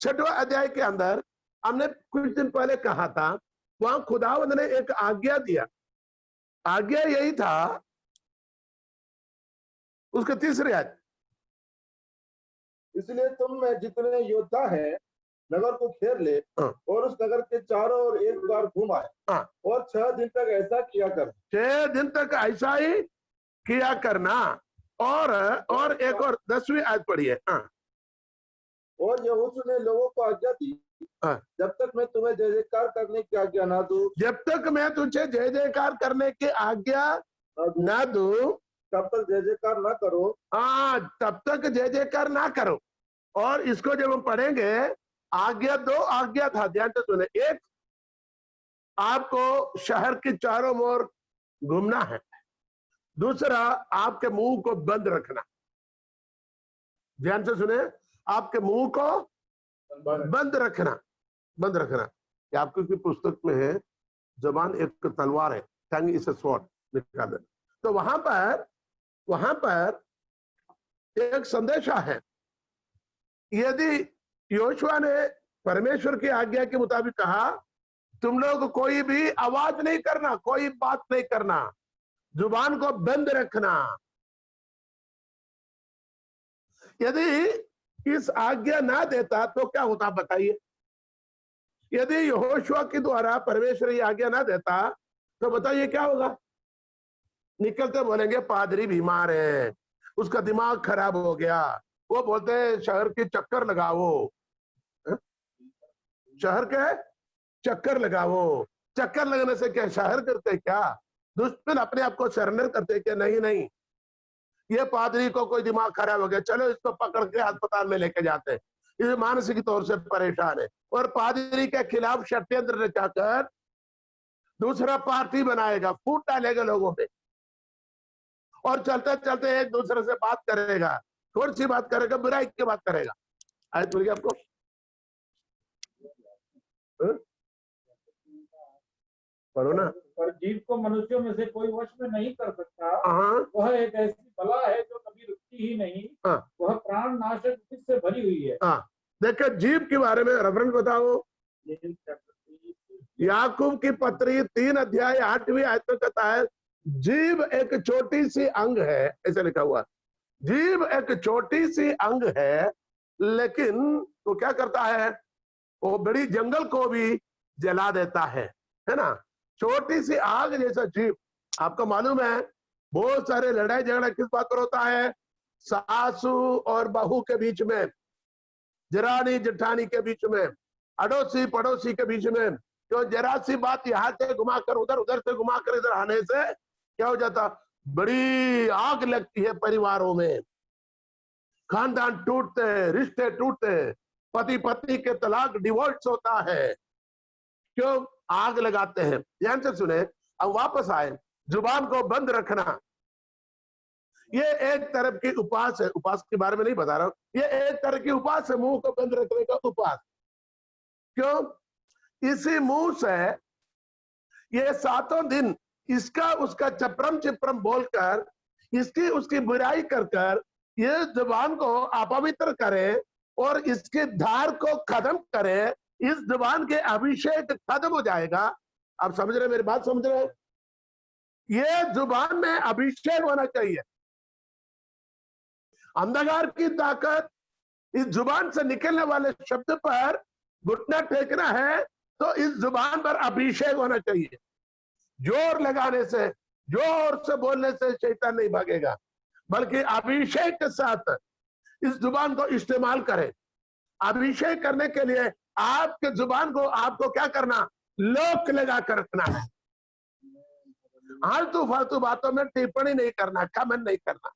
6वां अध्याय के अंदर हमने कुछ दिन पहले कहा था, वहां खुदावंद ने एक आज्ञा दिया। आज्ञा यही था, उसके 3रे आयत, इसलिए तुम में जितने योद्धा हैं नगर को घेर ले और उस नगर के चारों ओर एक बार घूम आए और 6 दिन तक ऐसा किया कर। 6 दिन तक ऐसा ही किया करना। और एक और 10वीं आयत पढ़िए। और यहोशू ने लोगों को आज्ञा दी, जब तक मैं तुम्हें जय जयकार करने की आज्ञा ना दूं, जब तक मैं तुझे जय जयकार करने की आज्ञा ना दूं, तब तक जय जयकार ना करो। तब तक जय जयकार ना करो। और इसको जब हम पढ़ेंगे, आज्ञा 2 आज्ञा था, ध्यान से सुने। एक, आपको शहर के चारों ओर घूमना है। दूसरा, आपके मुंह को बंद रखना। ध्यान से सुने, आपके मुंह को बंद रखना, बंद रखना। आपकी पुस्तक में है, जबान एक तलवार है, टंग इज अ स्वॉर्ड, निकाल देना। तो वहां पर एक संदेशा है। यदि योशुआ ने परमेश्वर की आज्ञा के मुताबिक कहा, तुम लोग कोई भी आवाज नहीं करना, कोई बात नहीं करना, जुबान को बंद रखना। यदि इस आज्ञा ना देता तो क्या होता बताइए? यदि यहोशुआ के द्वारा परमेश्वर ये आज्ञा ना देता तो बताइए क्या होगा? निकलते बोलेंगे पादरी बीमार है, उसका दिमाग खराब हो गया, वो बोलते हैं शहर के चक्कर लगाओ, शहर के चक्कर लगाओ। चक्कर लगने से क्या शहर करते क्या? दुश्मन अपने आप को सरेंडर करते क्या? नहीं नहीं, ये पादरी को कोई दिमाग खराब हो गया, चलो इसको पकड़ के अस्पताल में लेके जाते हैं, ये मानसिक तौर से परेशान है। और पादरी के खिलाफ षड्यंत्र रचाकर दूसरा पार्टी बनाएगा, फूट डालेगा लोगों पे, और चलते चलते एक दूसरे से बात करेगा, थोड़ी सी बात करेगा, बुराई की बात करेगा। आयत मिल गया आपको? पढ़ो ना। पर जीव को मनुष्यों में से कोई वश में नहीं कर सकता। वह एक ऐसी बला है जो कभी रुकती ही नहीं। वह प्राण नाशक विष से भरी हुई है। देखो जीव के बारे में रेफरेंस बताओ। याकूब की पत्री 3 अध्याय 8वीं आयत में कहता है, जीव एक छोटी सी अंग है, ऐसा लिखा हुआ। जीव एक छोटी सी अंग है, लेकिन वो क्या करता है, वो बड़ी जंगल को भी जला देता है ना। छोटी सी आग जैसा जीव। आपको मालूम है बहुत सारे लड़ाई झगड़ा किस बात पर होता है, सासू और बहू के बीच में, जरानी जेठानी के बीच में, अड़ोसी पड़ोसी के बीच में। क्यों, जरा सी बात यहाँ से घुमाकर उधर, उधर से घुमाकर इधर आने से क्या हो जाता, बड़ी आग लगती है परिवारों में, खानदान टूटते हैं, रिश्ते टूटते हैं, पति पत्नी के तलाक, डिवोर्स होता है। क्यों, आग लगाते हैं। ध्यान से सुने, अब वापस आए, जुबान को बंद रखना, ये एक तरफ की उपास है। उपास के बारे में नहीं बता रहा हूं, ये एक तरह की उपास है, मुंह को बंद रखने का उपास। क्यों, इसी मुंह से ये 7 दिन इसका उसका चपरम चिपरम बोलकर, इसकी उसकी बुराई कर कर ये जुबान को अपवित्र करे और इसके धार को खत्म करे। इस जुबान के अभिषेक खत्म हो जाएगा। आप समझ रहे, मेरी बात समझ रहे? ये जुबान में अभिषेक होना चाहिए। अंधकार की ताकत इस जुबान से निकलने वाले शब्द पर घुटना टेकना है, तो इस जुबान पर अभिषेक होना चाहिए। जोर लगाने से, जोर से बोलने से शैतान नहीं भागेगा, बल्कि अभिषेक के साथ इस जुबान को इस्तेमाल करें। अभिषेक करने के लिए आपके जुबान को आपको क्या करना, लोक लगा कर रखना है। आलतू फालतू बातों में टिप्पणी नहीं करना, कमेंट नहीं करना,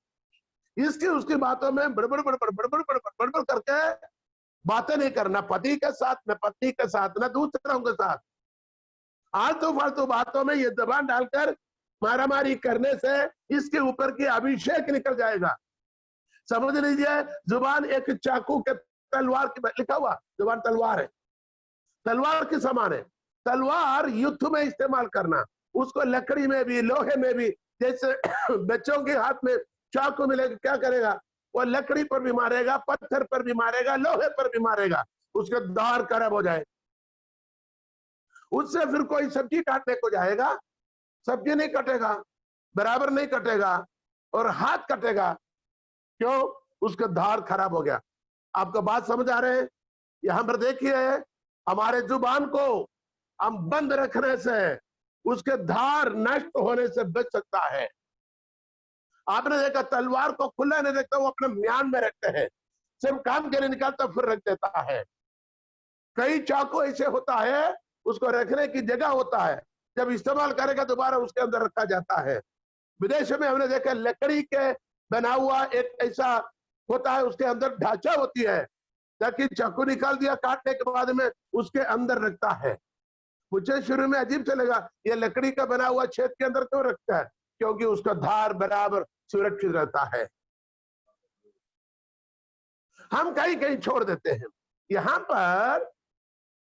इसकी उसकी बातों में बड़बड़ बड़बड़ बड़बड़ बड़बड़ बड़बड़ करके बातें नहीं करना, पति के साथ, न पत्नी के साथ, न दूसरों के साथ। आलतू फालतू बातों में ये जबान डालकर मारामारी करने से इसके ऊपर की अभिषेक निकल जाएगा। समझ लीजिए, जुबान एक चाकू के तलवार की, लिखा हुआ जुबान तलवार है, तलवार के समान है। तलवार युद्ध में इस्तेमाल करना, उसको लकड़ी में भी लोहे में भी, जैसे बच्चों के हाथ में चाकू मिलेगा, क्या करेगा, वो लकड़ी पर भी मारेगा, पत्थर पर भी मारेगा, लोहे पर भी मारेगा, उसका धार खराब हो जाए। उससे फिर कोई सब्जी काटने को जाएगा, सब्जी नहीं कटेगा, बराबर नहीं कटेगा, और हाथ कटेगा। क्यों, उसका धार खराब हो गया। आपको बात समझ आ रहे हैं? यहां पर देखिए, हमारे जुबान को हम बंद रखने से उसके धार नष्ट होने से बच सकता है। आपने देखा, तलवार को खुला नहीं रखता, वो अपने म्यान में रखते हैं, सिर्फ काम के लिए निकालता फिर रख देता है। कई चाकू ऐसे होता है, उसको रखने की जगह होता है, जब इस्तेमाल करेगा दोबारा उसके अंदर रखा जाता है। विदेश में हमने देखा, लकड़ी के बना हुआ एक ऐसा होता है, उसके अंदर ढांचा होती है, ताकि चाकू निकाल दिया काटने के बाद में उसके अंदर रखता है। मुझे शुरू में अजीब से लगा, ये लकड़ी का बना हुआ छेद के अंदर क्यों रखता है? क्योंकि उसका धार बराबर सुरक्षित रहता है। हम कहीं कहीं छोड़ देते हैं। यहां पर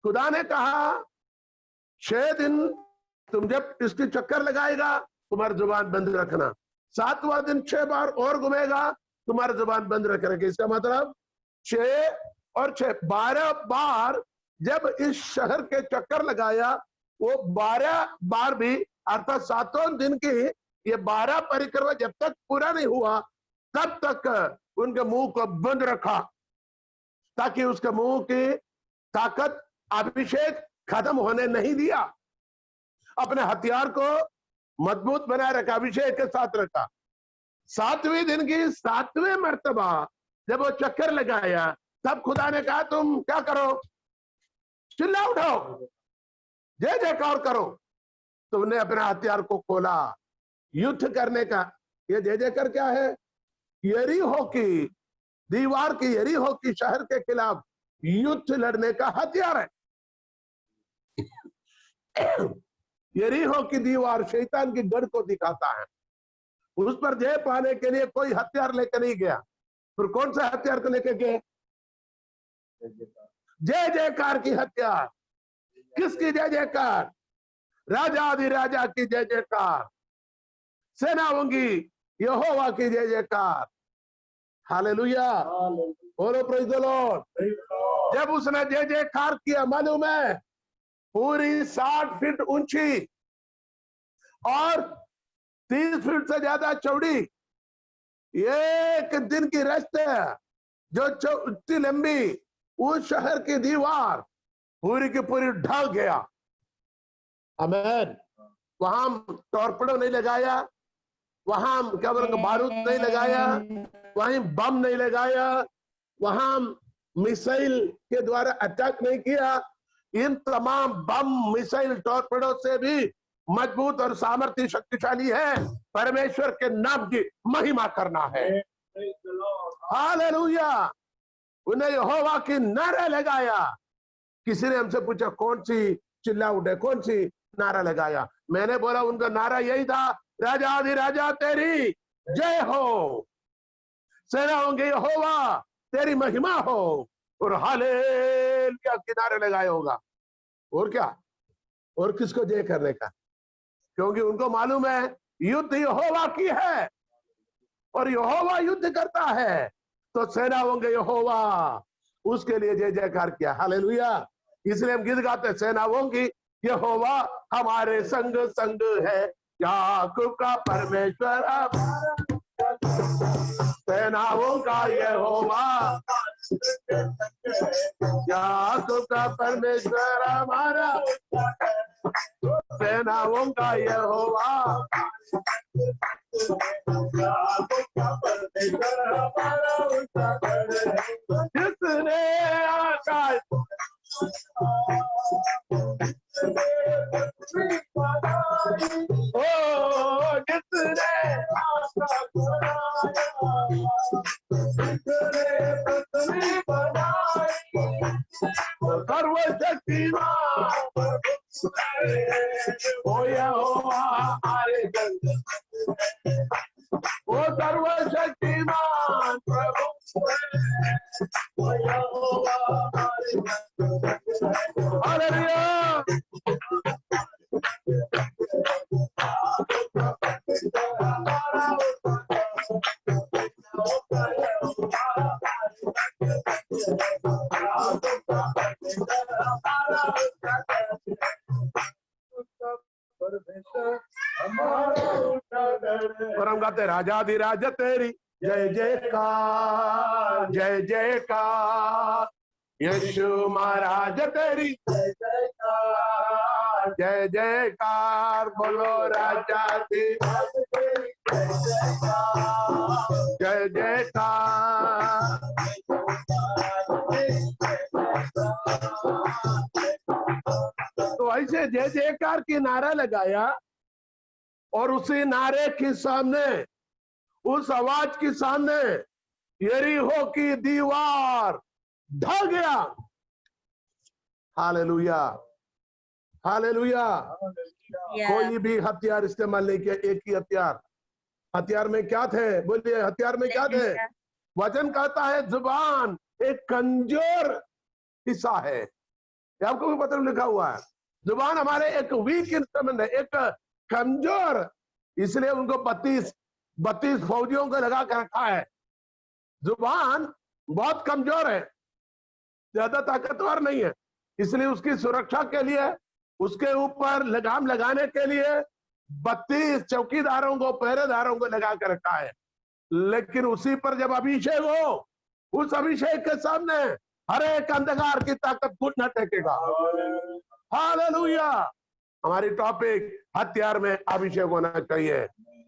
खुदा ने कहा, 6 दिन तुम जब इसकी चक्कर लगाएगा, तुम्हारी जुबान बंद रखना। 7वां दिन 6 बार और घूमेगा, तुम्हारी जुबान बंद रखेगा। इसका मतलब 6 और 6, 12 बार जब इस शहर के चक्कर लगाया, वो 12 बार भी, अर्थात 7वें दिन की ये 12 परिक्रमा जब तक पूरा नहीं हुआ, तब तक उनके मुंह को बंद रखा, ताकि उसके मुंह की ताकत, अभिषेक खत्म होने नहीं दिया। अपने हथियार को मजबूत बनाए रखा, अभिषेक के साथ रखा। 7वें दिन की 7वें मर्तबा जब वो चक्कर लगाया, तब खुदा ने कहा, तुम क्या करो, चिल्ला उठाओ, जय जयकार करो। तुमने अपना हथियार को खोला युद्ध करने का। ये जय जयकार क्या है? यरीहो की दीवार की, यरीहो की शहर के खिलाफ युद्ध लड़ने का हथियार है। यरीहो की दीवार शैतान की गढ़ को दिखाता है। उस पर जय पाने के लिए कोई हथियार लेकर नहीं गया, फिर कौन सा हथियार को लेकर गए? जय जयकार की हथियार। किसकी जय जयकार? राजा अधिराजा की जय जयकार, सेनाओं की यहोवा की जय जयकार। हालेलुया, बोलो प्रेज़ द लॉर्ड। जब उसने जय जयकार किया, मालूम है, पूरी 60 फीट ऊंची और 30 फीट से ज्यादा चौड़ी एक दिन की रास्ते जो इतनी लंबी उस शहर की दीवार पूरी की पूरी ढह गया। आमीन। वहां टॉर्पेडो नहीं लगाया, वहां क्या बोलेंगे बारूद नहीं लगाया, वहीं बम नहीं लगाया, वहां मिसाइल के द्वारा अटैक नहीं किया। इन तमाम बम, मिसाइल, टॉर्पेडो से भी मजबूत और सामर्थ्य शक्तिशाली है परमेश्वर के नाम की महिमा करना है। हालेलुया। उन्हें यहोवा की नारा लगाया। किसी ने हमसे पूछा कौन सी चिल्ला उठे, कौन सी नारा लगाया? मैंने बोला उनका नारा यही था, राजा तेरी जय हो, सेनाओं के यहोवा तेरी महिमा हो, और हालेलुया के नारे लगाए होगा। और क्या? और किसको जय करने का? क्योंकि उनको मालूम है युद्ध यहोवा की है और यहोवा युद्ध करता है, तो सेनाओं के यहोवा उसके लिए जय जयकार किया। हालेलुया। इसलिए हम गीत गाते हैं, सेनाओं की यहोवा हमारे संग संग है, याकूब का परमेश्वर, सेनाओं का यहोवा, याकूब का परमेश्वर हमारा, सेनाओं का यहोवा, जिसने आकाश सर्वशक्तिमान ओ यहोवा हमारे संग, ओ सर्वशक्तिमान प्रभु ओ यहोवा हमारे संग। हालेलुया। और हम गाते राजाधिराज तेरी जय जयकार, जय जयकार, यीशु महाराज तेरी जय जयकार, जय जयकार, बोलो राजाधिराज तेरी जय जयकार। तो ऐसे जय जयकार की नारा लगाया और उसी नारे के सामने, उस आवाज के सामने यरीहो की दीवार ढह गया। Hallelujah, hallelujah. कोई भी हथियार इस्तेमाल नहीं किया, एक ही हथियार। हथियार में क्या थे? बोलिए, हथियार में क्या थे? वचन कहता है जुबान एक कमजोर हिस्सा है। आपको भी पत्र लिखा हुआ है, जुबान हमारे एक वीक इंस्ट्रूमेंट है, एक कमजोर। इसलिए उनको 32 फौजियों को लगा कर रखा है। जुबान बहुत कमजोर है, ज्यादा ताकतवर नहीं है, इसलिए उसकी सुरक्षा के लिए, उसके ऊपर लगाम लगाने के लिए 32 चौकीदारों को, पहरेदारों को लगा कर रखा है। लेकिन उसी पर जब अभिषेक हो, उस अभिषेक के सामने हर एक अंधकार की ताकत घुटना टेकेगा। हालेलुया। हमारी टॉपिक हथियार में अभिषेक होना चाहिए।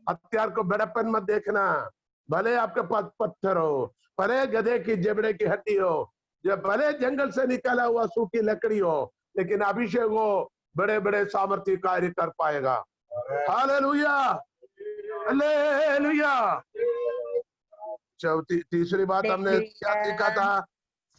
हथियार को बड़प्पन मत देखना, भले आपके पास पत्थर हो, भले गधे की जबड़े की हड्डी हो, जब भले जंगल से निकाला हुआ सूखी लकड़ी हो, लेकिन अभिषेक हो बड़े बड़े सामर्थ्य कार्य कर पाएगा। Hallelujah, hallelujah. तीसरी बात हमने क्या सीखा था?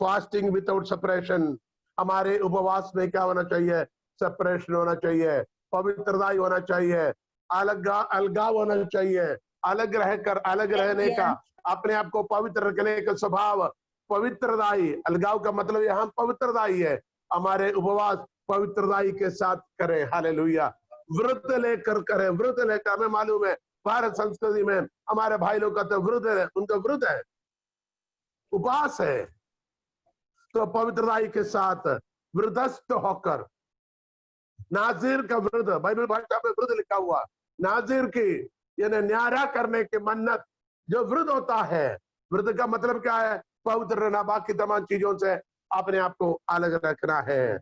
Fasting without separation. हमारे उपवास में क्या होना चाहिए? सेपरेशन होना चाहिए, पवित्रताई होना चाहिए, अलगाव होना चाहिए, अलग रहकर, अलग रहने का, अपने आप को पवित्र रखने का स्वभाव पवित्रताई। अलगाव का मतलब यहाँ पवित्रताई है। हमारे उपवास पवित्रताई के साथ करें। हालेलुया। व्रत लेकर करें, व्रत लेकर। हमें मालूम है भारत संस्कृति में हमारे भाई लोग का तो व्रत है, उनका व्रत है, उपवास है। तो पवित्रताई के साथ व्रतस्थ होकर, नाजिर का व्रत, बाइबल भाषा में व्रत लिखा हुआ, नाजिर की यानी न्यारा करने की मन्नत जो व्रत होता है। व्रत का मतलब क्या है? पवित्र रहना, बाकी तमाम चीजों से अपने आप को अलग रखना है।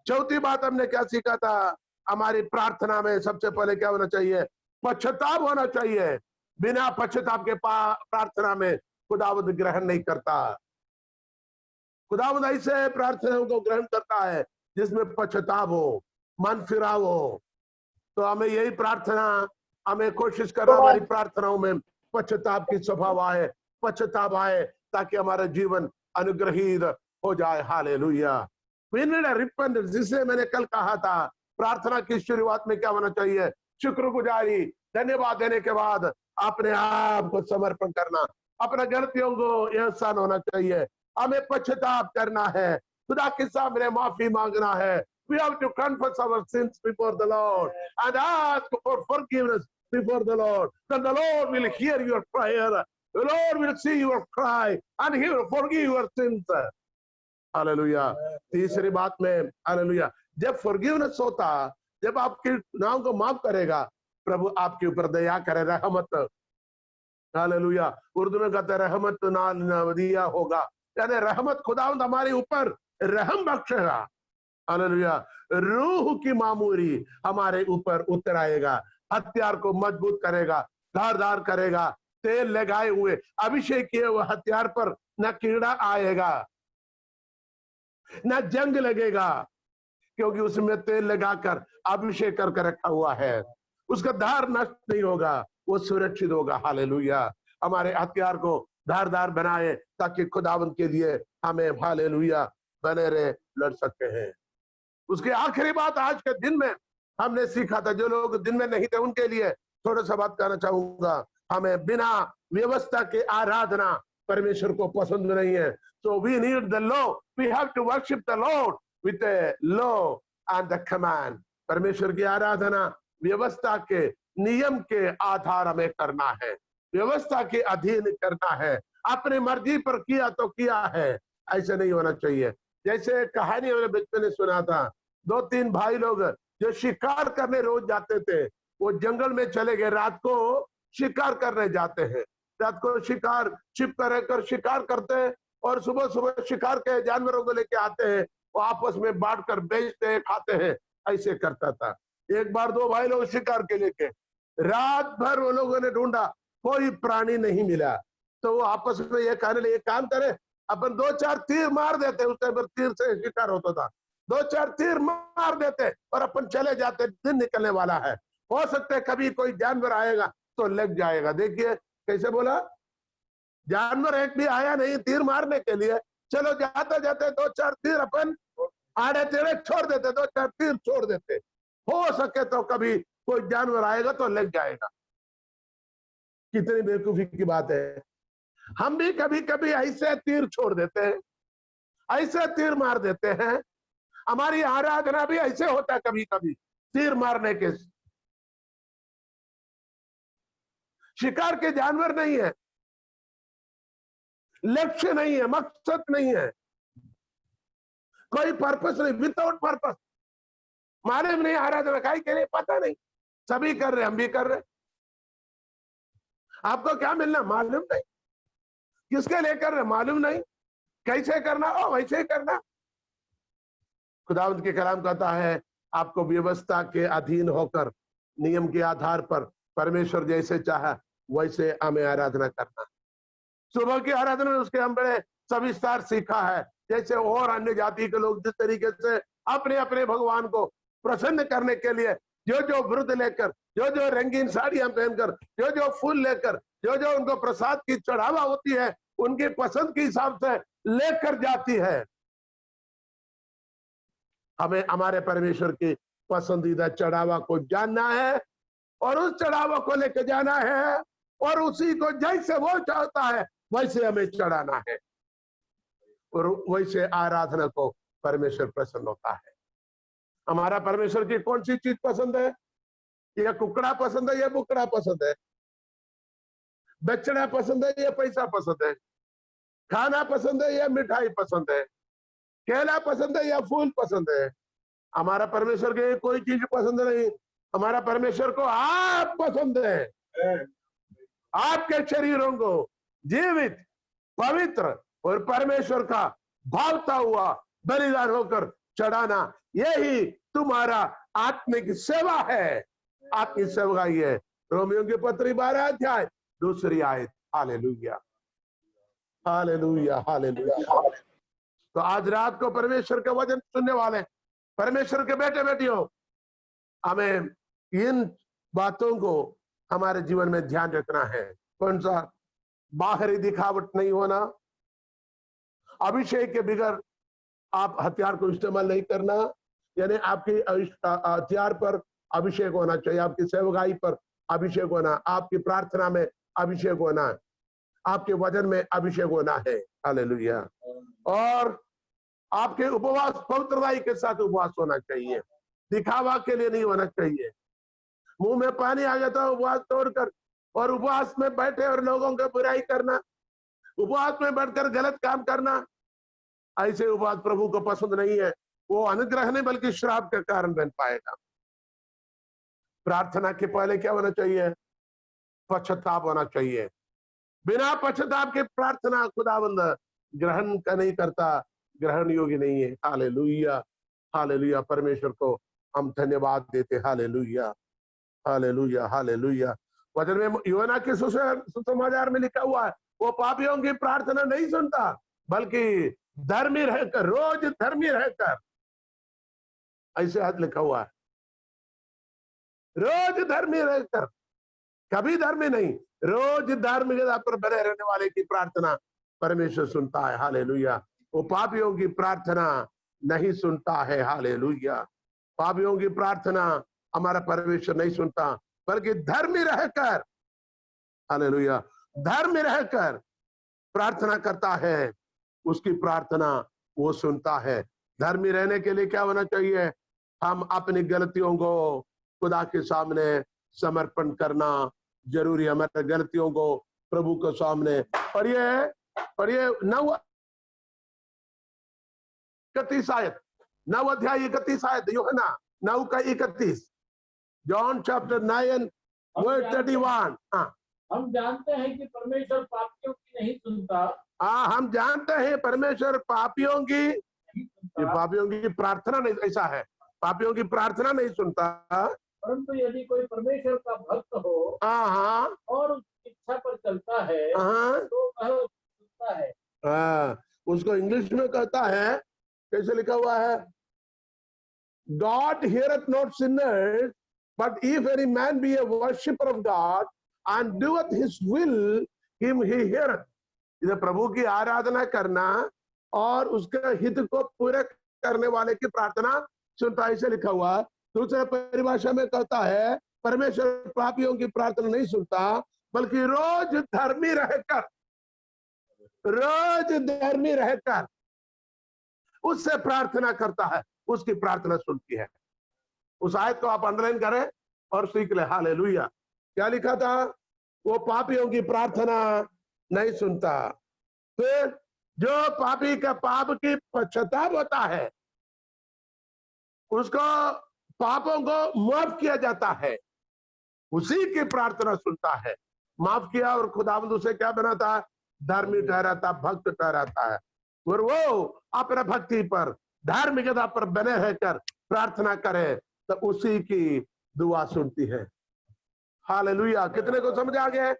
चौथी बात हमने क्या सीखा था, हमारी प्रार्थना में सबसे पहले क्या होना चाहिए, पश्चाताप होना चाहिए। बिना पश्चाताप के प्रार्थना में खुदावंद ग्रहण नहीं करता। खुदावंद ऐसे प्रार्थनाओं को ग्रहण करता है जिसमें पश्चाताप हो, मन फिराव हो। तो हमें यही प्रार्थना, हमें कोशिश करना हमारी प्रार्थनाओं में पश्चाताप की स्वभाव आए, पश्चाताप आए, ताकि हमारा जीवन अनुग्रहित हो जाए। हालेलुया। रिपेंटेंस, जिसे मैंने कल कहा था, प्रार्थना की शुरुआत में क्या होना चाहिए, शुक्रगुजारी, धन्यवाद देने के बाद अपने आप को समर्पण करना, अपने गलतियों को एहसान होना चाहिए, हमें पश्चाताप करना है, खुदा के सामने माफी मांगना है। We have to confess our sins before the Lord and ask for forgiveness before the Lord. Then the Lord will hear your prayer. The Lord will see your cry and He will forgive your sins. Hallelujah. तीसरी बात में, hallelujah, जब forgiveness होता, जब आपके नाम को माफ करेगा, प्रभु आपके ऊपर दया करे, रहमत। हालेलुया। उर्दू में कहते हैं रहमत नादिया होगा, यानी रहमत, खुदावंद हमारे ऊपर रहम बख्शेगा। हालेलुया। रूह की मामूरी हमारे ऊपर उतर आएगा, हथियार को मजबूत करेगा, धारदार करेगा, तेल लगाए हुए अभिषेक किए हुए हथियार पर न कीड़ा आएगा, न जंग लगेगा, क्योंकि उसमें तेल लगाकर अभिषेक करके रखा हुआ है। उसका धार नष्ट नहीं होगा, वो सुरक्षित होगा। हालेलुया। हमारे हथियार को धारदार बनाए ताकि खुदावंद के लिए हमें, हालेलुया, बने रहे, लड़ सकते हैं। उसकी आखिरी बात आज के दिन में हमने सीखा था, जो लोग दिन में नहीं थे उनके लिए थोड़ा सा बात करना चाहूंगा। हमें बिना व्यवस्था के आराधना परमेश्वर को पसंद नहीं है। So we need the law. We have to worship the Lord with the law and the command. परमेश्वर की आराधना व्यवस्था के नियम के आधार में करना है, व्यवस्था के अधीन करना है। अपनी मर्जी पर किया तो किया है, ऐसे नहीं होना चाहिए। जैसे कहानी हमने बचपन में सुना था, 2-3 भाई लोग जो शिकार करने रोज जाते थे, वो जंगल में चले गए, रात को शिकार करने जाते हैं, रात को शिकार छिप कर शिकार करते हैं और सुबह सुबह शिकार के जानवरों को लेके आते हैं, वो आपस में बांट कर बेचते हैं, खाते हैं। ऐसे करता था। एक बार 2 भाई लोग शिकार के लेके रात भर वो लोगों ने ढूंढा, कोई प्राणी नहीं मिला। तो वो आपस में ये कहने लगे, काम करे, अपन 2-4 तीर मार देते। उस टाइम पर तीर से शिकार होता था। 2-4 तीर मार देते और अपन चले जाते, दिन निकलने वाला है, हो सकता है कभी कोई जानवर आएगा तो लग जाएगा। देखिए कैसे बोला, जानवर एक भी आया नहीं तीर मारने के लिए। चलो जाते जाते 2-4 तीर अपन आड़े तेड़े छोड़ देते, 2-4 तीर छोड़ देते, हो सके तो कभी कोई जानवर आएगा तो लग जाएगा। कितनी बेवकूफी की बात है। हम भी कभी कभी ऐसे तीर छोड़ देते हैं, ऐसे तीर मार देते हैं। हमारी आराधना भी ऐसे होता है, कभी कभी तीर मारने के। शिकार के जानवर नहीं है, लक्ष्य नहीं है, मकसद नहीं है, कोई पर्पस नहीं, विदाउट पर्पस। मालूम नहीं आराधना काहे के लिए, पता नहीं, सभी कर रहे, हम भी कर रहे। आपको क्या मिलना मालूम नहीं, किसके लिए कर रहे मालूम नहीं, कैसे करना हो वैसे ही करना। खुदावंद के कलाम कहता है, आपको व्यवस्था के अधीन होकर नियम के आधार पर परमेश्वर जैसे चाहा वैसे हमें आराधना करना। सुबह की आराधना में उसके हम बड़े सविस्तार सीखा है, जैसे और अन्य जाति के लोग जिस तरीके से अपने अपने भगवान को प्रसन्न करने के लिए जो जो व्रत लेकर, जो जो रंगीन साड़ियां पहनकर, जो जो फूल लेकर, जो जो उनको प्रसाद की चढ़ावा होती है, उनकी पसंद के हिसाब से लेकर जाती है। हमें हमारे परमेश्वर की पसंदीदा चढ़ावा को जानना है और उस चढ़ावा को लेकर जाना है और उसी को जैसे वो चाहता है वैसे हमें चढ़ाना है और वैसे आराधना को परमेश्वर प्रसन्न होता है। हमारा परमेश्वर की कौन सी चीज पसंद है? या कुकड़ा पसंद है या बुकड़ा पसंद है? बचड़ा पसंद है या पैसा पसंद है? खाना पसंद है या मिठाई पसंद है? केला पसंद है या फूल पसंद है? हमारा परमेश्वर के कोई चीज पसंद नहीं। हमारा परमेश्वर को आप पसंद है। आपके शरीरों को जीवित, पवित्र, और परमेश्वर का भावता हुआ बलिदान होकर चढ़ाना, यही तुम्हारा आत्मिक सेवा है। आत्मिक सेवा ये है। रोमियो की पत्री 12 अध्याय 2 आयत। Hallelujah, hallelujah, hallelujah. तो आज रात को परमेश्वर के वचन सुनने वाले परमेश्वर के बेटे बेटियों, हमें इन बातों को हमारे जीवन में ध्यान रखना है। कौन सा? बाहरी दिखावट नहीं होना, अभिषेक के बगैर आप हथियार को इस्तेमाल नहीं करना, यानी आपकी हथियार पर अभिषेक होना चाहिए, आपकी सेवकाई पर अभिषेक होना, आपकी प्रार्थना में अभिषेक होना, आपके वचन में अभिषेक होना है। हालेलुया। और आपके उपवास पवित्रताई के साथ उपवास होना चाहिए, दिखावा के लिए नहीं होना चाहिए। मुंह में पानी आ जाता है उपवास तोड़कर, और उपवास में बैठे और लोगों की बुराई करना, उपवास में बैठकर गलत काम करना, ऐसे उपवास प्रभु को पसंद नहीं है। वो अनुग्रह नहीं बल्कि श्राप के कारण बन पाएगा। प्रार्थना के पहले क्या होना चाहिए? पश्चाताप होना चाहिए। बिना पश्चाताप के प्रार्थना खुदाबंद ग्रहण का नहीं करता, ग्रहण योग्य नहीं है। Hallelujah, hallelujah. परमेश्वर को हम धन्यवाद देते। Hallelujah, hallelujah, hallelujah. वचन में यूहन्ना के सुसमाचार में लिखा हुआ है, वो पापियों की प्रार्थना नहीं सुनता, बल्कि धर्मी रहकर, रोज धर्मी रहकर, ऐसे हाथ लिखा हुआ है, रोज धर्मी रहकर, कभी धर्मी नहीं, रोज धार्मिकता पर बने रहने वाले की प्रार्थना परमेश्वर सुनता है। हालेलुया। वो पापियों की प्रार्थना नहीं सुनता है। हालेलुया। पापियों की प्रार्थना हमारा परमेश्वर नहीं सुनता, बल्कि धर्मी रहकर, हालेलुया, धर्मी रहकर प्रार्थना करता है, उसकी प्रार्थना वो सुनता है। धर्मी रहने के लिए क्या होना चाहिए? हम अपनी गलतियों को खुदा के सामने समर्पण करना जरूरी है, हमारे गलतियों को प्रभु के सामने। और ये 9:31 आयत, 9 अध्याय 31 आयत, यूहन्ना 9:31, जॉन चैप्टर 9 वर्स 31। हम जानते हैं कि परमेश्वर पापियों की नहीं सुनता। हम जानते हैं परमेश्वर पापियों की प्रार्थना नहीं, ऐसा है, पापियों की प्रार्थना नहीं सुनता, परंतु यदि कोई परमेश्वर का भक्त हो और उसकी इच्छा पर चलता है तो वह सुनता है। उसको इंग्लिश में कहता है, कैसे लिखा हुआ है? God heareth not sinners, but if any man be a worshipper of God and doeth his will, him he heareth. इधर प्रभु की आराधना करना और उसके हित को पूरे करने वाले की प्रार्थना सुनता, ऐसे लिखा हुआ। दूसरे परिभाषा में कहता है, परमेश्वर पापियों की प्रार्थना नहीं सुनता, बल्कि रोज धर्मी रहकर उससे प्रार्थना करता है, उसकी प्रार्थना सुनती है। उस आयत को आप अंडरलाइन करें और सीख ले। हालेलुया। क्या लिखा था? वो पापियों की प्रार्थना नहीं सुनता। फिर जो पापी का पाप की पश्चाताप होता है, उसको पापों को माफ किया जाता है, उसी की प्रार्थना सुनता है। माफ किया और खुदावंद उसे क्या बनाता है? धर्मी ठहराता, भक्त ठहराता है। और वो अपने भक्ति पर, धार्मिकता पर बने रहकर प्रार्थना करे तो उसी की दुआ सुनती है। हालेलुया। कितने को समझ आ गया?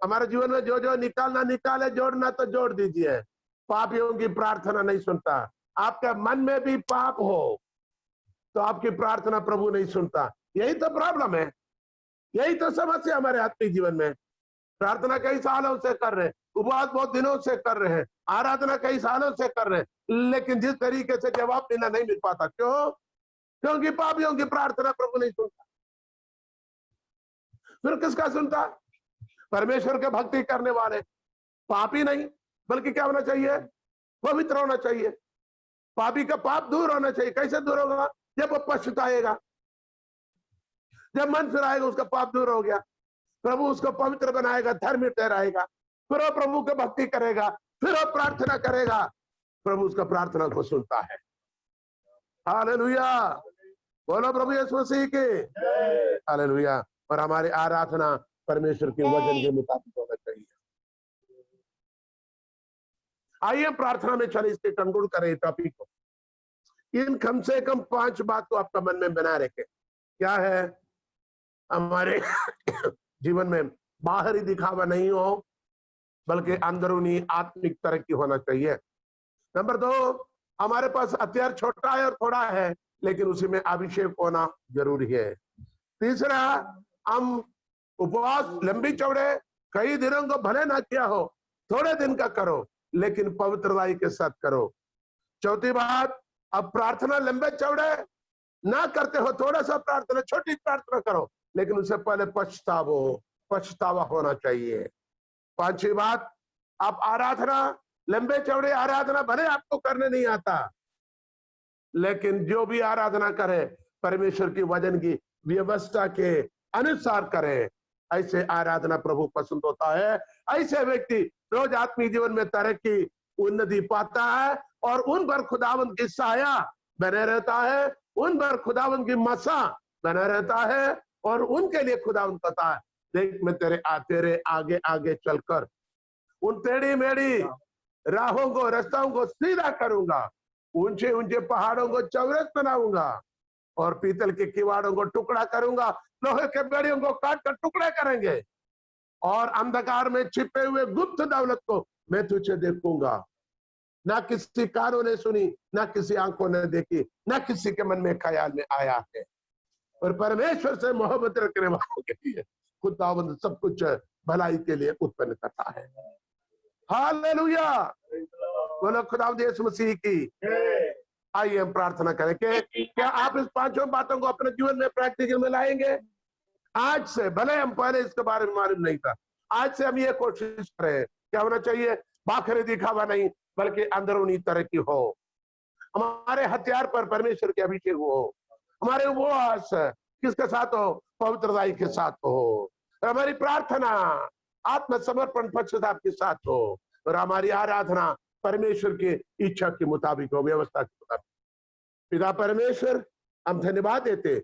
हमारे जीवन में जो जो निकालना निकाले, जोड़ना तो जोड़ दीजिए। पापियों की प्रार्थना नहीं सुनता। आपके मन में भी पाप हो तो आपकी प्रार्थना प्रभु नहीं सुनता। यही तो प्रॉब्लम है, यही तो समस्या हमारे आत्मिक जीवन में। प्रार्थना कई सालों से कर रहे हैं, उपवास बहुत दिनों से कर रहे हैं, आराधना कई सालों से कर रहे हैं, लेकिन जिस तरीके से जवाब मिलना नहीं मिल पाता। क्यों? क्योंकि पापियों की प्रार्थना प्रभु नहीं सुनता। फिर किसका सुनता? परमेश्वर के भक्ति करने वाले। पापी नहीं, बल्कि क्या होना चाहिए? पवित्र होना चाहिए। पापी का पाप दूर होना चाहिए। कैसे दूर होगा? जब वो पछताएगा, जब मन फिराएगा, उसका पाप दूर हो गया, प्रभु उसको पवित्र बनाएगा, धर्मी ठहराएगा, फिर वो प्रभु की भक्ति करेगा, फिर वो प्रार्थना करेगा, प्रभु उसका प्रार्थना को सुनता है। हालेलुया। बोलो प्रभु यीशु मसीह के। हालेलुया। और हमारी आराधना परमेश्वर के वचन के मुताबिक होना चाहिए। आइए प्रार्थना में चले, इसके कंक्लूड करें टॉपिक को। इन कम से कम 5 बात को आपका मन में बना रखे। क्या है? हमारे जीवन में बाहरी दिखावा नहीं हो, बल्कि अंदरूनी आत्मिक तरक्की होना चाहिए। नंबर 2, हमारे पास हथियार छोटा है और थोड़ा है, लेकिन उसी में अभिषेक होना जरूरी है। तीसरा, हम उपवास लंबी चौड़े कई दिनों को भले ना किया हो, थोड़े दिन का करो, लेकिन पवित्रताई के साथ करो। चौथी बात, अब प्रार्थना लंबे चौड़े ना करते हो, थोड़ा सा प्रार्थना, छोटी प्रार्थना करो, लेकिन उससे पहले पछतावा होना चाहिए। पांचवी बात, आप आराधना लंबे चौड़े आराधना भले आपको करने नहीं आता, लेकिन जो भी आराधना करे परमेश्वर की वचन की व्यवस्था के अनुसार करे। ऐसे आराधना प्रभु पसंद होता है। ऐसे व्यक्ति रोज आत्मिक जीवन में तरक्की उन्नति पाता है और उन पर खुदावंत की साया बने रहता है, उन पर खुदावंत की मसा बना रहता है और उनके लिए खुदावंत कहता है, देख मैं तेरे आगे आगे चलकर उन टेढ़ी मेढ़ी राहों को, रास्तों को सीधा करूंगा, ऊंचे ऊंचे पहाड़ों को चौरस बनाऊंगा और पीतल के किवाड़ों को टुकड़ा करूंगा, लोहे के बेड़ियों को काट कर टुकड़े करेंगे और अंधकार में छिपे हुए गुप्त दौलत को मैं तुझे देखूंगा। ना किसी कानों ने सुनी, ना किसी आंखों ने देखी, ना किसी के मन में ख्याल में आया है। और परमेश्वर से मोहब्बत रखने वालों के लिए खुदावंद सब कुछ भलाई के लिए उत्पन्न करता है। हालेलुया, बोलो खुदावंद यीशु मसीह की। आइए हम प्रार्थना करें कि क्या आप इस 5 बातों को अपने जीवन में प्रैक्टिकल में लाएंगे आज से। भले हम पहले इसके बारे में मालूम नहीं था, आज से हम ये कोशिश करें। क्या होना चाहिए? बाहरी दिखावा नहीं, बल्कि अंदरूनी तरक्की हो। हमारे हथियार पर परमेश्वर के अभिषेक हो। हमारे उपवास किसके साथ हो? पवित्रताई के साथ हो। हमारी प्रार्थना आत्मसमर्पण पश्चाताप के साथ हो और हमारी आराधना परमेश्वर की इच्छा के मुताबिक हो, व्यवस्था के मुताबिक। पिता परमेश्वर, हम धन्यवाद देते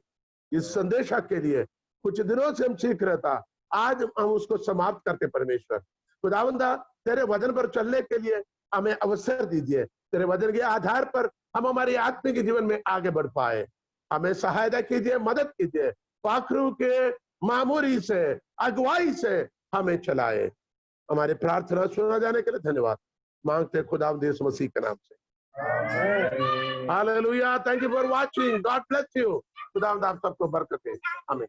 इस संदेशा के लिए। कुछ दिनों से हम सीख रहे था, आज हम उसको समाप्त करते। परमेश्वर खुदावंदा, तेरे वचन पर चलने के लिए हमें अवसर दीजिए। तेरे वचन के आधार पर हम हमारी आत्मिक जीवन में आगे बढ़ पाए। हमें सहायता कीजिए, मदद कीजिए। पाखरू के मामूरी से, अगुवाई से हमें चलाए। हमारी प्रार्थना सुना जाने के लिए धन्यवाद मांगते खुदावंद यीशु मसीह के नाम से। Hallelujah. Thank you for watching. God bless you. खुदावंद आप सबको बरकत दे। आमीन।